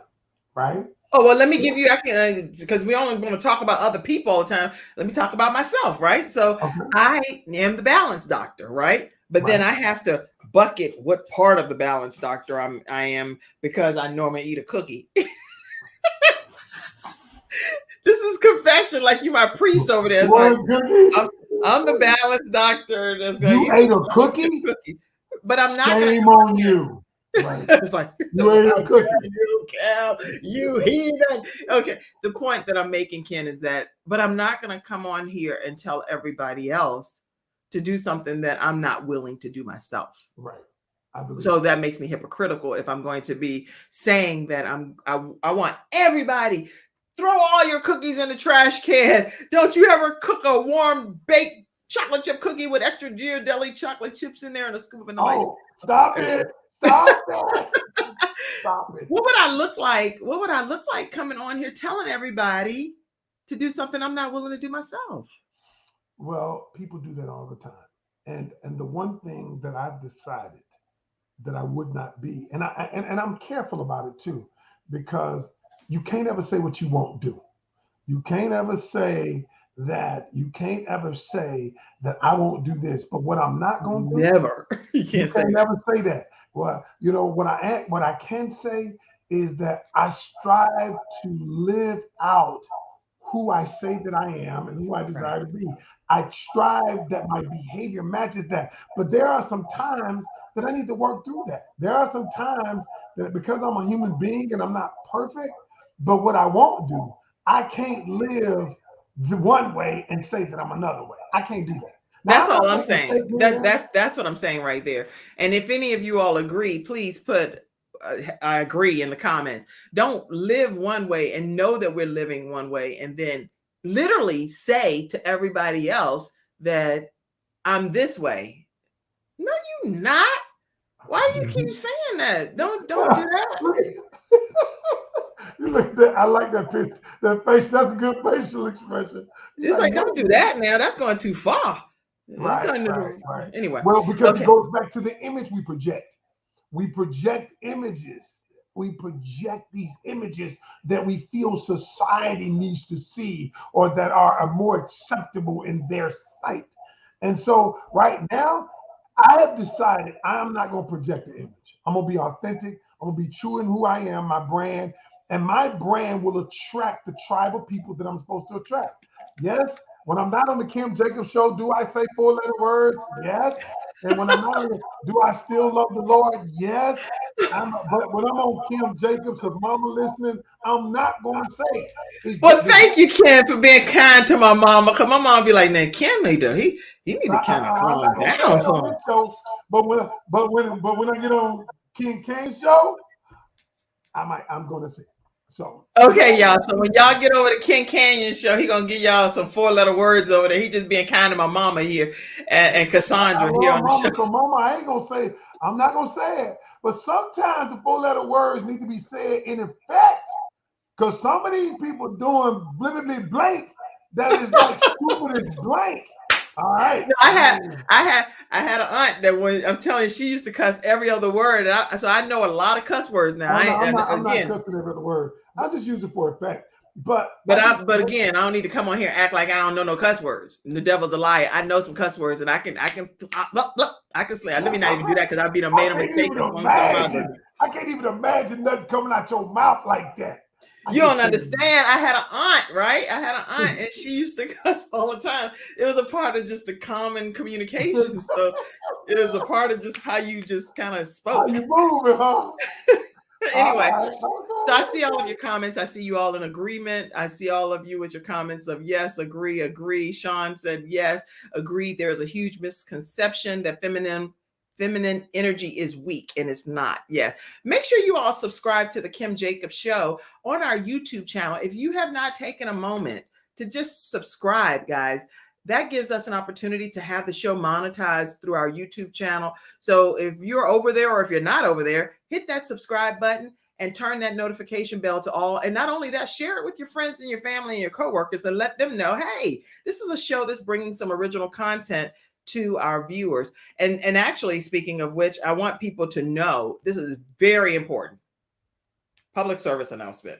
right? Oh, well, let me give you, I can, because we only want to talk about other people all the time. Let me talk about myself, right? So Okay, I am the balance doctor, right? But then right. I have to bucket what part of the balance doctor I am because I normally eat a cookie. This is confession, like you my priest over there. It's like What cookie? I'm, I'm the balance doctor that's going to You eat some ate a chocolate chip cookie? cookies, but I'm not going to Shame come on on here. you. Right. It's like, You ate how a cookie. dare you, Cal, you heathen. Okay. The point that I'm making, Ken, is that, but I'm not going to come on here and tell everybody else to do something that I'm not willing to do myself. Right. I believe So that. that makes me hypocritical if I'm going to be saying that I want everybody throw all your cookies in the trash can. Don't you ever cook a warm baked chocolate chip cookie with extra Ghirardelli chocolate chips in there and a scoop of vanilla ice Oh, stop cream? it. Stop it. Stop it. What would I look like? What would I look like coming on here telling everybody to do something I'm not willing to do myself? Well, people do that all the time. And the one thing that I've decided that I would not be, and I'm careful about it too, because you can't ever say what you won't do. You can't ever say you can't ever say that I won't do this. But what I'm not gonna do, Never. You you can't say can that. never say that. Well, what I can say is that I strive to live out who I say that I am and who I Right. desire to be. I strive that my behavior matches that. But there are some times that I need to work through that. There are some times that because I'm a human being and I'm not perfect, but what I won't do, I can't live one way and say that I'm another way. I can't do that. That's all I'm saying. That's what I'm saying right there. And if any of you all agree, please put I agree in the comments. Don't live one way and know that we're living one way and then literally say to everybody else that I'm this way. No, you not. Why do you keep saying that? Don't do that. You look at that. I like that picture. That face. That's a good facial expression. It's like, don't do that now. That's going too far. Right. Anyway. Well, because it goes back to the image we project. We project images. We project these images that we feel society needs to see or that are more acceptable in their sight. And so right now, I have decided I'm not going to project the image. I'm going to be authentic. I'm going to be true in who I am, my brand. And my brand will attract the tribe of people that I'm supposed to attract. Yes. When I'm not on the Kim Jacobs show, do I say 4-letter words? Yes. And when I'm not on, do I still love the Lord? Yes. But when I'm on Kim Jacobs, because mama listening, I'm not going to say it. Well, thank you, Kim, for being kind to my mama. Because my mom be like, "Man, Kim need to he need to kind of calm down." So, but when I get on King Kane's show, I'm going to say it. So okay, y'all. So when y'all get over to King Canion show, he gonna give y'all some 4-letter words over there. He just being kind to my mama here and Cassandra here on the show. So mama, I ain't gonna say. I'm not gonna say it. But sometimes the 4-letter words need to be said in effect, because some of these people doing blibbly blank that is like stupid as blank. All right. No, I had an aunt that when I'm telling you, she used to cuss every other word. So I know a lot of cuss words now. I'm not cussing every other word. I just use it for effect. But again, I don't need to come on here and act like I don't know no cuss words. The devil's a liar. I know some cuss words, and I can slay. Let me not even do that because I'll be the made a mistake. I can't even imagine nothing coming out your mouth like that. You don't understand. I had an aunt, right? I had an aunt, and she used to cuss all the time. It was a part of just the common communication. So it was a part of just how you just kind of spoke. How you moving, huh? Anyway, so I see all of your comments. I see you all in agreement. I see all of you with your comments of yes, agree. Sean said yes, agree. There's a huge misconception that feminine energy is weak, and it's not. Yeah. Make sure you all subscribe to the Kim Jacobs Show on our YouTube channel. If you have not taken a moment to just subscribe, guys, that gives us an opportunity to have the show monetized through our YouTube channel. So if you're over there or if you're not over there, hit that subscribe button and turn that notification bell to all. And not only that, share it with your friends and your family and your coworkers and let them know, hey, this is a show that's bringing some original content to our viewers. And actually, speaking of which, I want people to know, this is very important. Public service announcement.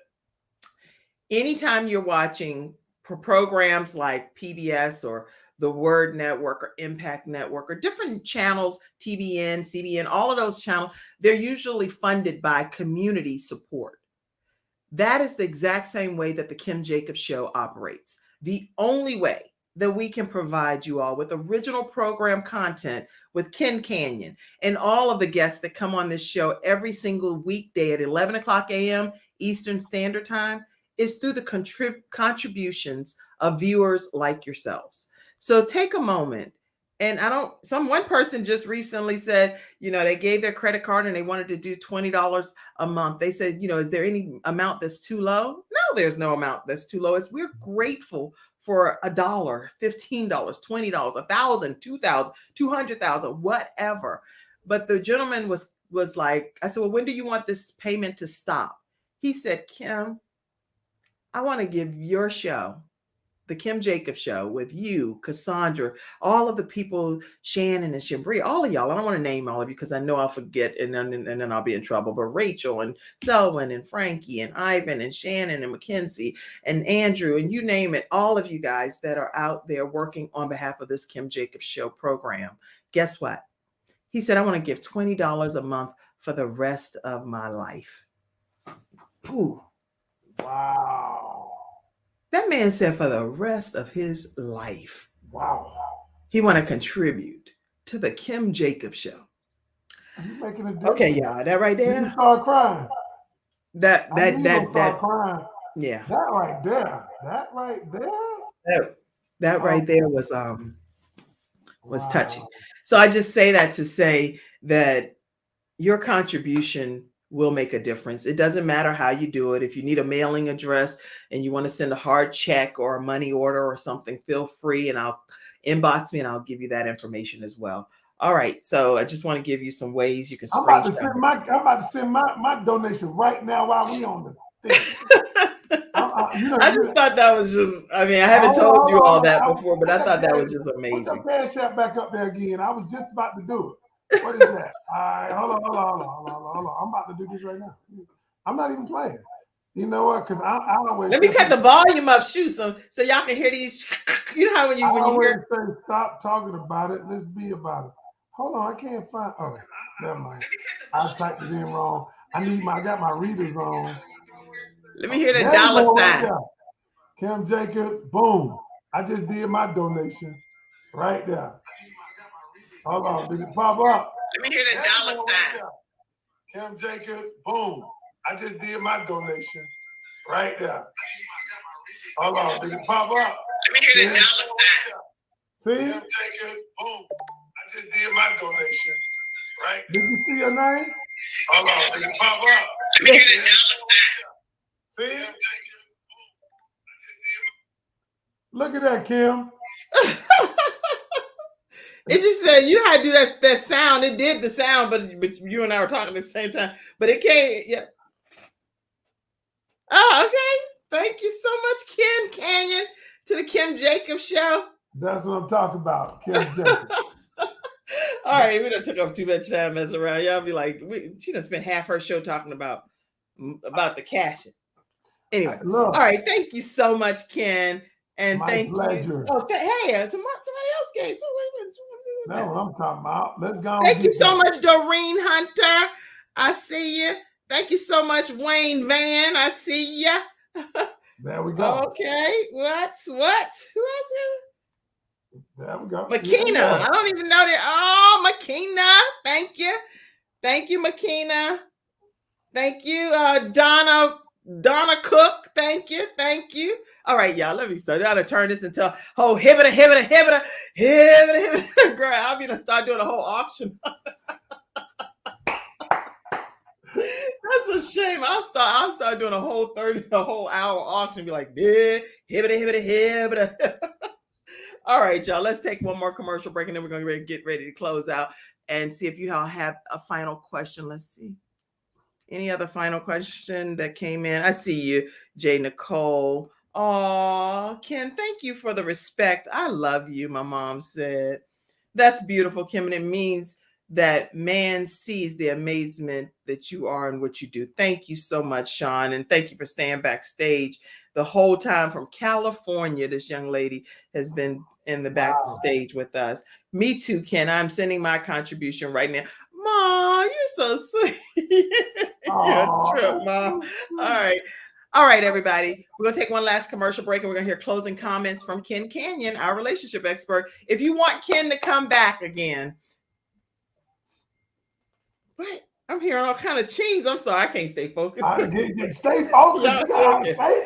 Anytime you're watching programs like PBS or the Word Network or Impact Network or different channels, TBN, CBN, all of those channels, they're usually funded by community support. That is the exact same way that the Kim Jacobs Show operates. The only way that we can provide you all with original program content with Ken Canion and all of the guests that come on this show every single weekday at 11 o'clock a.m. Eastern Standard Time is through the contributions of viewers like yourselves. So take a moment. And one person just recently said, they gave their credit card and they wanted to do $20 a month. They said, is there any amount that's too low? No, there's no amount that's too low. We're grateful for $1, $15, $20, $1,000, $2,000, $200,000, whatever. But the gentleman was like, I said, well, when do you want this payment to stop? He said, Kim, I want to give your show, the Kim Jacobs Show, with you, Cassandra, all of the people, Shannon and Shimbri, all of y'all. I don't want to name all of you because I know I'll forget and then I'll be in trouble. But Rachel and Selwyn and Frankie and Ivan and Shannon and Mackenzie and Andrew and you name it, all of you guys that are out there working on behalf of this Kim Jacobs Show program. Guess what? He said, I want to give $20 a month for the rest of my life. Pooh. Wow. That man said for the rest of his life. Wow. He want to contribute to the Kim Jacobs Show. You making a difference. Okay, y'all, that right there. You start crying. That crying. yeah. That right there. That right there was touching. Wow. So I just say that to say that your contribution will make a difference. It doesn't matter how you do it. If you need a mailing address and you want to send a hard check or a money order or something, feel free and I'll inbox me and I'll give you that information as well. All right. So I just want to give you some ways you can I'm about to screenshot. send my donation right now while we on the thing. I just thought that was just, I mean, I haven't told you all that before, but I thought that was just Put amazing. the Cash App back up there again. I was just about to do it. What is that? All right, hold on. I'm about to do this right now. I'm not even playing. You know what? Because I always let me cut the volume up, shoot, so y'all can hear these. You know how when you hear. Say stop talking about it. Let's be about it. Hold on, I can't find. Oh, never mind. I typed it in wrong. I got my readers on. Let me hear the dollar sign. Kim Jacobs, boom. I just did my donation right there. Hold on, did it pop up? Let me hear the dollar sign. Kim Jacobs, boom. I just did my donation right there. Hold on, did it pop up? Let me hear the dollar sign. See? Kim Jacobs, boom. I just did my donation right there. Did you see your name? Hold on, did it pop up? Let me hear the dollar sign. See? Look at that, Kim. It just said, you know how to do that sound. It did the sound, but you and I were talking at the same time. But it can't, yeah. Oh, okay. Thank you so much, Canion, to the Kim Jacobs Show. That's what I'm talking about, Kim Jacobs. All right, we done took up too much time messing around. Y'all be like, she done spent half her show talking about the cashing. Anyway, all right. Thank you so much, Ken. And thank you. Oh, hey, somebody else gave too. That's what I'm talking about. Let's go. Thank you so much, Doreen Hunter. I see you. Thank you so much, Wayne Van. I see you. There we go. Okay. What? Who else? There we go. Makina. Yeah. I don't even know that. Oh, Makina. Thank you. Thank you, Makina. Thank you, Donna Cook. Thank you. Thank you. All right, y'all. Let me start. I gotta turn this into hibbita. Girl, I'm gonna start doing a whole auction. That's a shame. I'll start doing a whole hour auction. Be like, hibbita. All right, y'all. Let's take one more commercial break, and then we're gonna get ready to close out and see if you all have a final question. Let's see. Any other final question that came in? I see you, Jay Nicole. Oh, Ken, thank you for the respect. I love you, my mom said. That's beautiful, Kim, and it means that man sees the amazement that you are and what you do. Thank you so much, Sean, and thank you for staying backstage the whole time from California. This young lady has been in the backstage with us. Me too, Ken. I'm sending my contribution right now. Mom, you're so sweet. You're a trip, Mom. All right, everybody. We're going to take one last commercial break and we're going to hear closing comments from Ken Canion, our relationship expert. If you want Ken to come back again. What? I'm hearing all kind of cheese. I'm sorry. I can't stay focused. Stay focused. Stay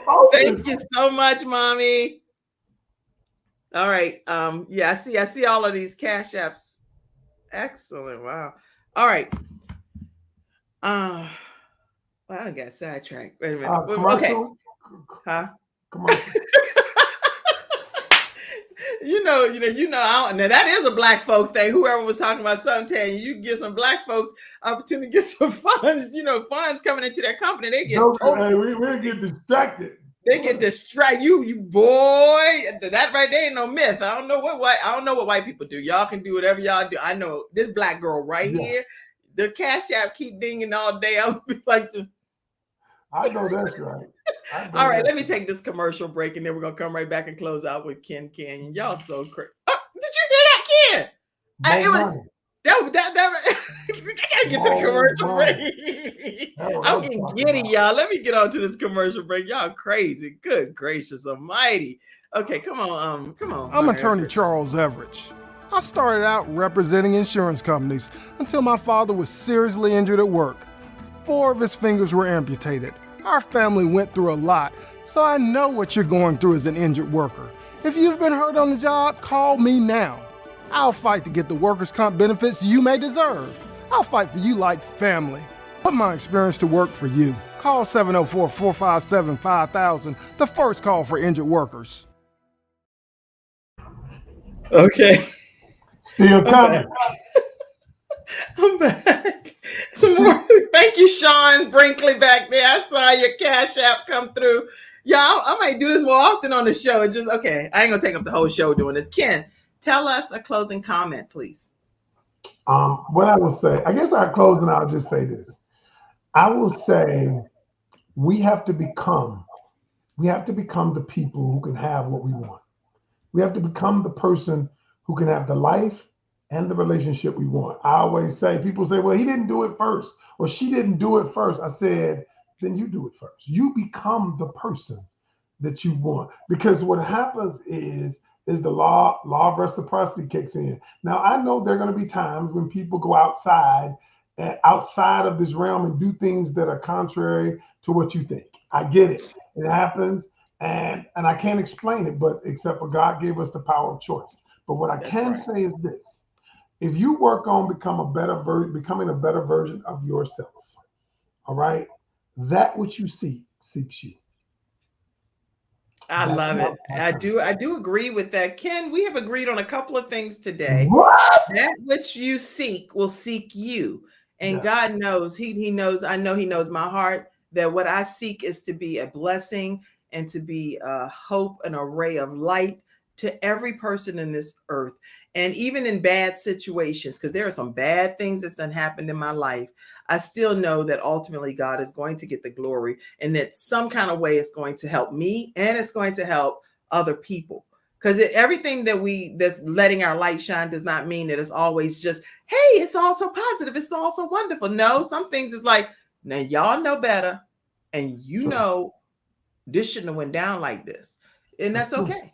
focused. Thank you so much, Mommy. All right. Yeah, I see all of these cash apps. Excellent. Wow. All right. Well, I done got sidetracked. Wait a minute. Okay. Huh? Commercial. You know. Now that is a black folk thing. Whoever was talking about suntan, you can give some black folks opportunity to get some funds. Funds coming into their company. They get we get distracted. They get distracted. You boy, that right there ain't no myth. I don't know what white people do. Y'all can do whatever y'all do. I know this black girl right here. The cash app keep dinging all day. I'll be like, I know that's right. All right, let me take this commercial break, and then we're gonna come right back and close out with Ken Canion. Y'all so crazy. Oh, did you hear that, Ken? I gotta get to the commercial break. I'm getting giddy, y'all. Let me get on to this commercial break. Y'all crazy. Good gracious almighty. Okay, come on. I'm attorney Charles Everidge. I started out representing insurance companies until my father was seriously injured at work. 4 of his fingers were amputated. Our family went through a lot, so I know what you're going through as an injured worker. If you've been hurt on the job, call me now. I'll fight to get the workers' comp benefits you may deserve. I'll fight for you like family. Put my experience to work for you. Call 704-457-5000, the first call for injured workers. Okay. Still coming. I'm back. Some more. Thank you, Sean Brinkley, back there. I saw your Cash App come through. Y'all, I might do this more often on the show. It's just, okay, I ain't gonna take up the whole show doing this. Ken, tell us a closing comment, please. What I will say, I guess I'll close and I'll just say this. I will say we have to become the people who can have what we want. We have to become the person who can have the life and the relationship we want. I always say, people say, well, he didn't do it first, or she didn't do it first. I said, then you do it first. You become the person that you want. Because what happens is the law of reciprocity kicks in. Now, I know there are going to be times when people go outside of this realm and do things that are contrary to what you think. I get it. It happens. And I can't explain it, but except for God gave us the power of choice. But what I can say is this. If you work on becoming a better version of yourself, all right, that which you seek seeks you. I love it. I do agree with that. Ken, we have agreed on a couple of things today. What? That which you seek will seek you. And God knows, he knows, I know he knows my heart, that what I seek is to be a blessing and to be a hope, an array of light to every person in this earth. And even in bad situations, because there are some bad things that's done happened in my life, I still know that ultimately God is going to get the glory, and that some kind of way it's going to help me and it's going to help other people. Because everything that's letting our light shine does not mean that it's always just, hey, it's also positive, it's also wonderful. No, some things is like, now y'all know better, and you know this shouldn't have went down like this. And that's okay.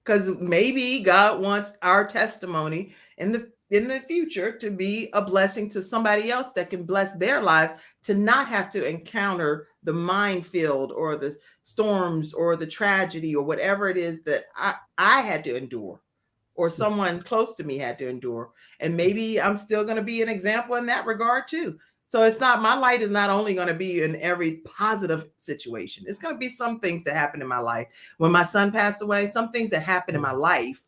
Because maybe God wants our testimony in the future to be a blessing to somebody else that can bless their lives, to not have to encounter the minefield or the storms or the tragedy or whatever it is that I had to endure, or someone close to me had to endure. And maybe I'm still going to be an example in that regard too. So it's not, my light is not only going to be in every positive situation. It's going to be some things that happen in my life. When my son passed away, some things that happened in my life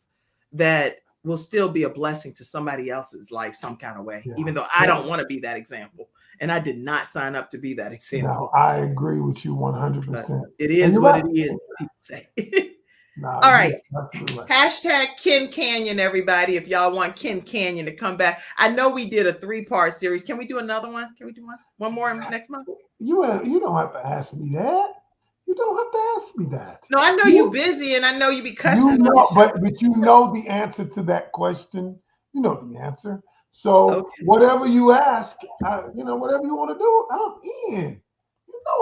that will still be a blessing to somebody else's life some kind of way, even though I don't want to be that example. And I did not sign up to be that example. No, I agree with you 100%. It is what it is, people say. All right. Hashtag Ken Canion, everybody. If y'all want Ken Canion to come back. I know we did a 3-part series. Can we do another one? Can we do one more next month? You don't have to ask me that. You don't have to ask me that. No, I know you're busy, and I know you be cussing. But you know the answer to that question. You know the answer. So whatever you ask, whatever you want to do, I'm in.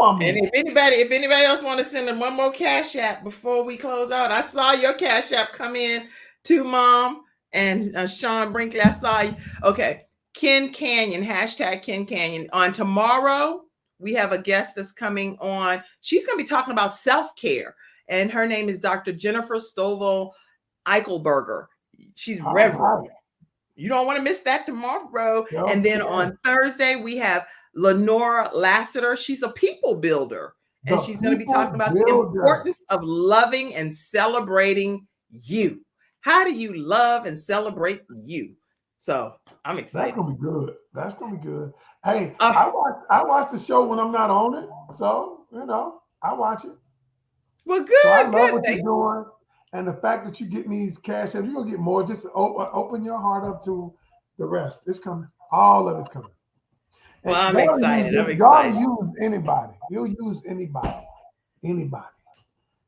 And if anybody else want to send them one more Cash App before we close out, I saw your Cash App come in to Mom and Sean Brinkley. I saw you. Okay, Ken Canion, hashtag Ken Canion. On tomorrow, we have a guest that's coming on. She's going to be talking about self-care, and her name is Dr. Jennifer Stovall Eichelberger. She's Reverend. You don't want to miss that tomorrow. And then on Thursday, we have Lenora Lassiter. She's a people builder, and she's going to be talking about the importance of loving and celebrating you. How do you love and celebrate you? So I'm excited. That's gonna be good. Hey, I watch the show when I'm not on it, so I watch it. Well, good. So I love what you're doing, and the fact that you're getting these Cash Apps, you're gonna get more. Just open your heart up to the rest. It's coming. All of it's coming. Well, I'm excited. God use anybody. He'll use anybody. Anybody.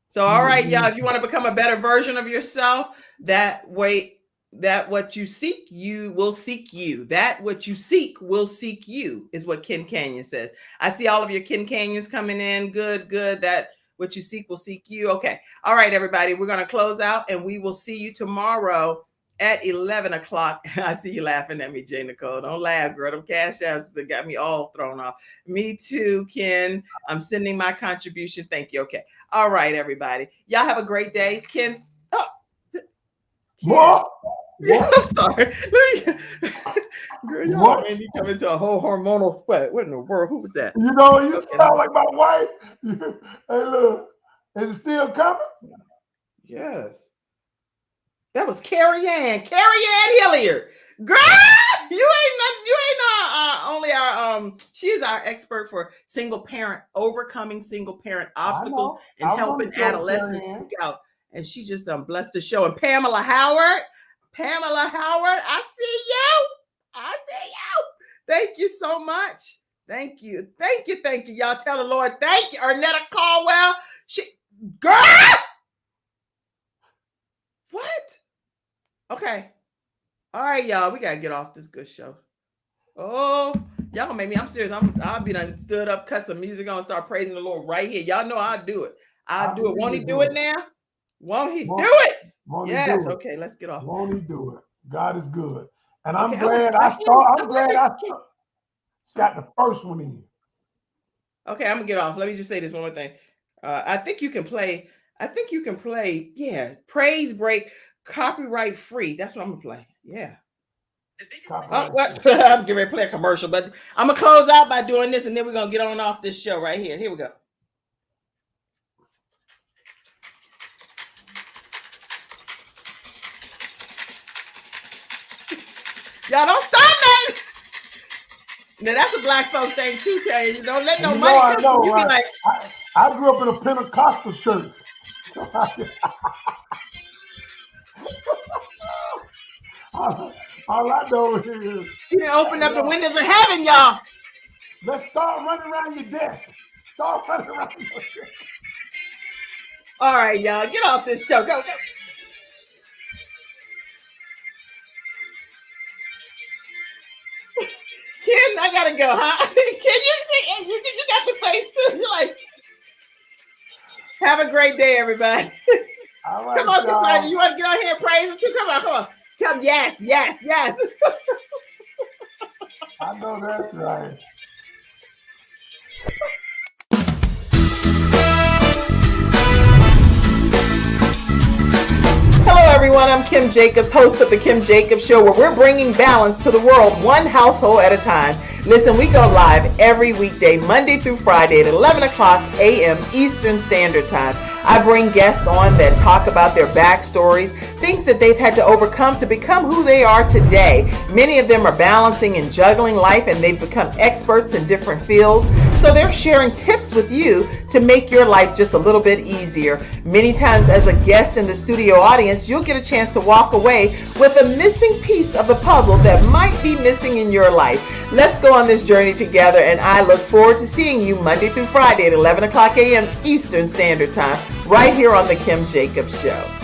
So, all right, y'all, if you want to become a better version of yourself, that what you seek, you will seek you. That what you seek will seek you, is what Ken Canion says. I see all of your Ken Canions coming in. Good. That what you seek will seek you. Okay. All right, everybody, we're going to close out, and we will see you tomorrow at 11 o'clock. I see you laughing at me, Jay Nicole. Don't laugh, girl. Them cash apps that got me all thrown off. Me too, Ken. I'm sending my contribution. Thank you. Okay. All right, everybody. Y'all have a great day. Ken. Oh, What? I'm sorry. Girl, y'all made me come into a whole hormonal sweat. What in the world? Who was that? You know, you sound like my wife. Hey, look, is it still coming? Yes. That was Carrie Ann Hilliard. Girl, she's our expert for overcoming single parent obstacles and helping adolescents speak out. And she just blessed the show. And Pamela Howard, I see you. Thank you so much. Thank you. Y'all tell the Lord, thank you. Arnetta Caldwell, girl. What? Okay. All right, y'all. We gotta get off this good show. Oh, y'all gonna make me. I'm serious. I'll be done stood up, cut some music on, start praising the Lord right here. Y'all know I'll do it. I'll do it. Won't he do it now? Won't he do it? Yes. Okay, let's get off. Won't he do it? God is good. And I'm glad I got the first one in. Okay, I'm gonna get off. Let me just say this one more thing. I think you can play, praise break, copyright free. That's what I'm gonna play. Yeah. I'm getting ready to play a commercial, but I'm gonna close out by doing this, and then we're gonna get on off this show right here. Here we go. Y'all don't stop me. Now that's a black folk thing too, Kay. Don't let no money come to you. Right? I grew up in a Pentecostal church. All I know is you didn't open up the windows of heaven, y'all. Let's start running around your desk. Start running around your desk. All right, y'all. Get off this show. Go. Ken, I gotta go, huh? Ken, you got the face too. You're like, have a great day, everybody. All right, come on, Cassandra. You want to get on here and praise him too? Come on. Come, yes. I know that's right. Hello, everyone. I'm Kim Jacobs, host of The Kim Jacobs Show, where we're bringing balance to the world, one household at a time. Listen, we go live every weekday, Monday through Friday at 11 o'clock a.m. Eastern Standard Time. I bring guests on that talk about their backstories, things that they've had to overcome to become who they are today. Many of them are balancing and juggling life, and they've become experts in different fields. So they're sharing tips with you to make your life just a little bit easier. Many times as a guest in the studio audience, you'll get a chance to walk away with a missing piece of the puzzle that might be missing in your life. Let's go on this journey together, and I look forward to seeing you Monday through Friday at 11 o'clock a.m. Eastern Standard Time, right here on The Kim Jacobs Show.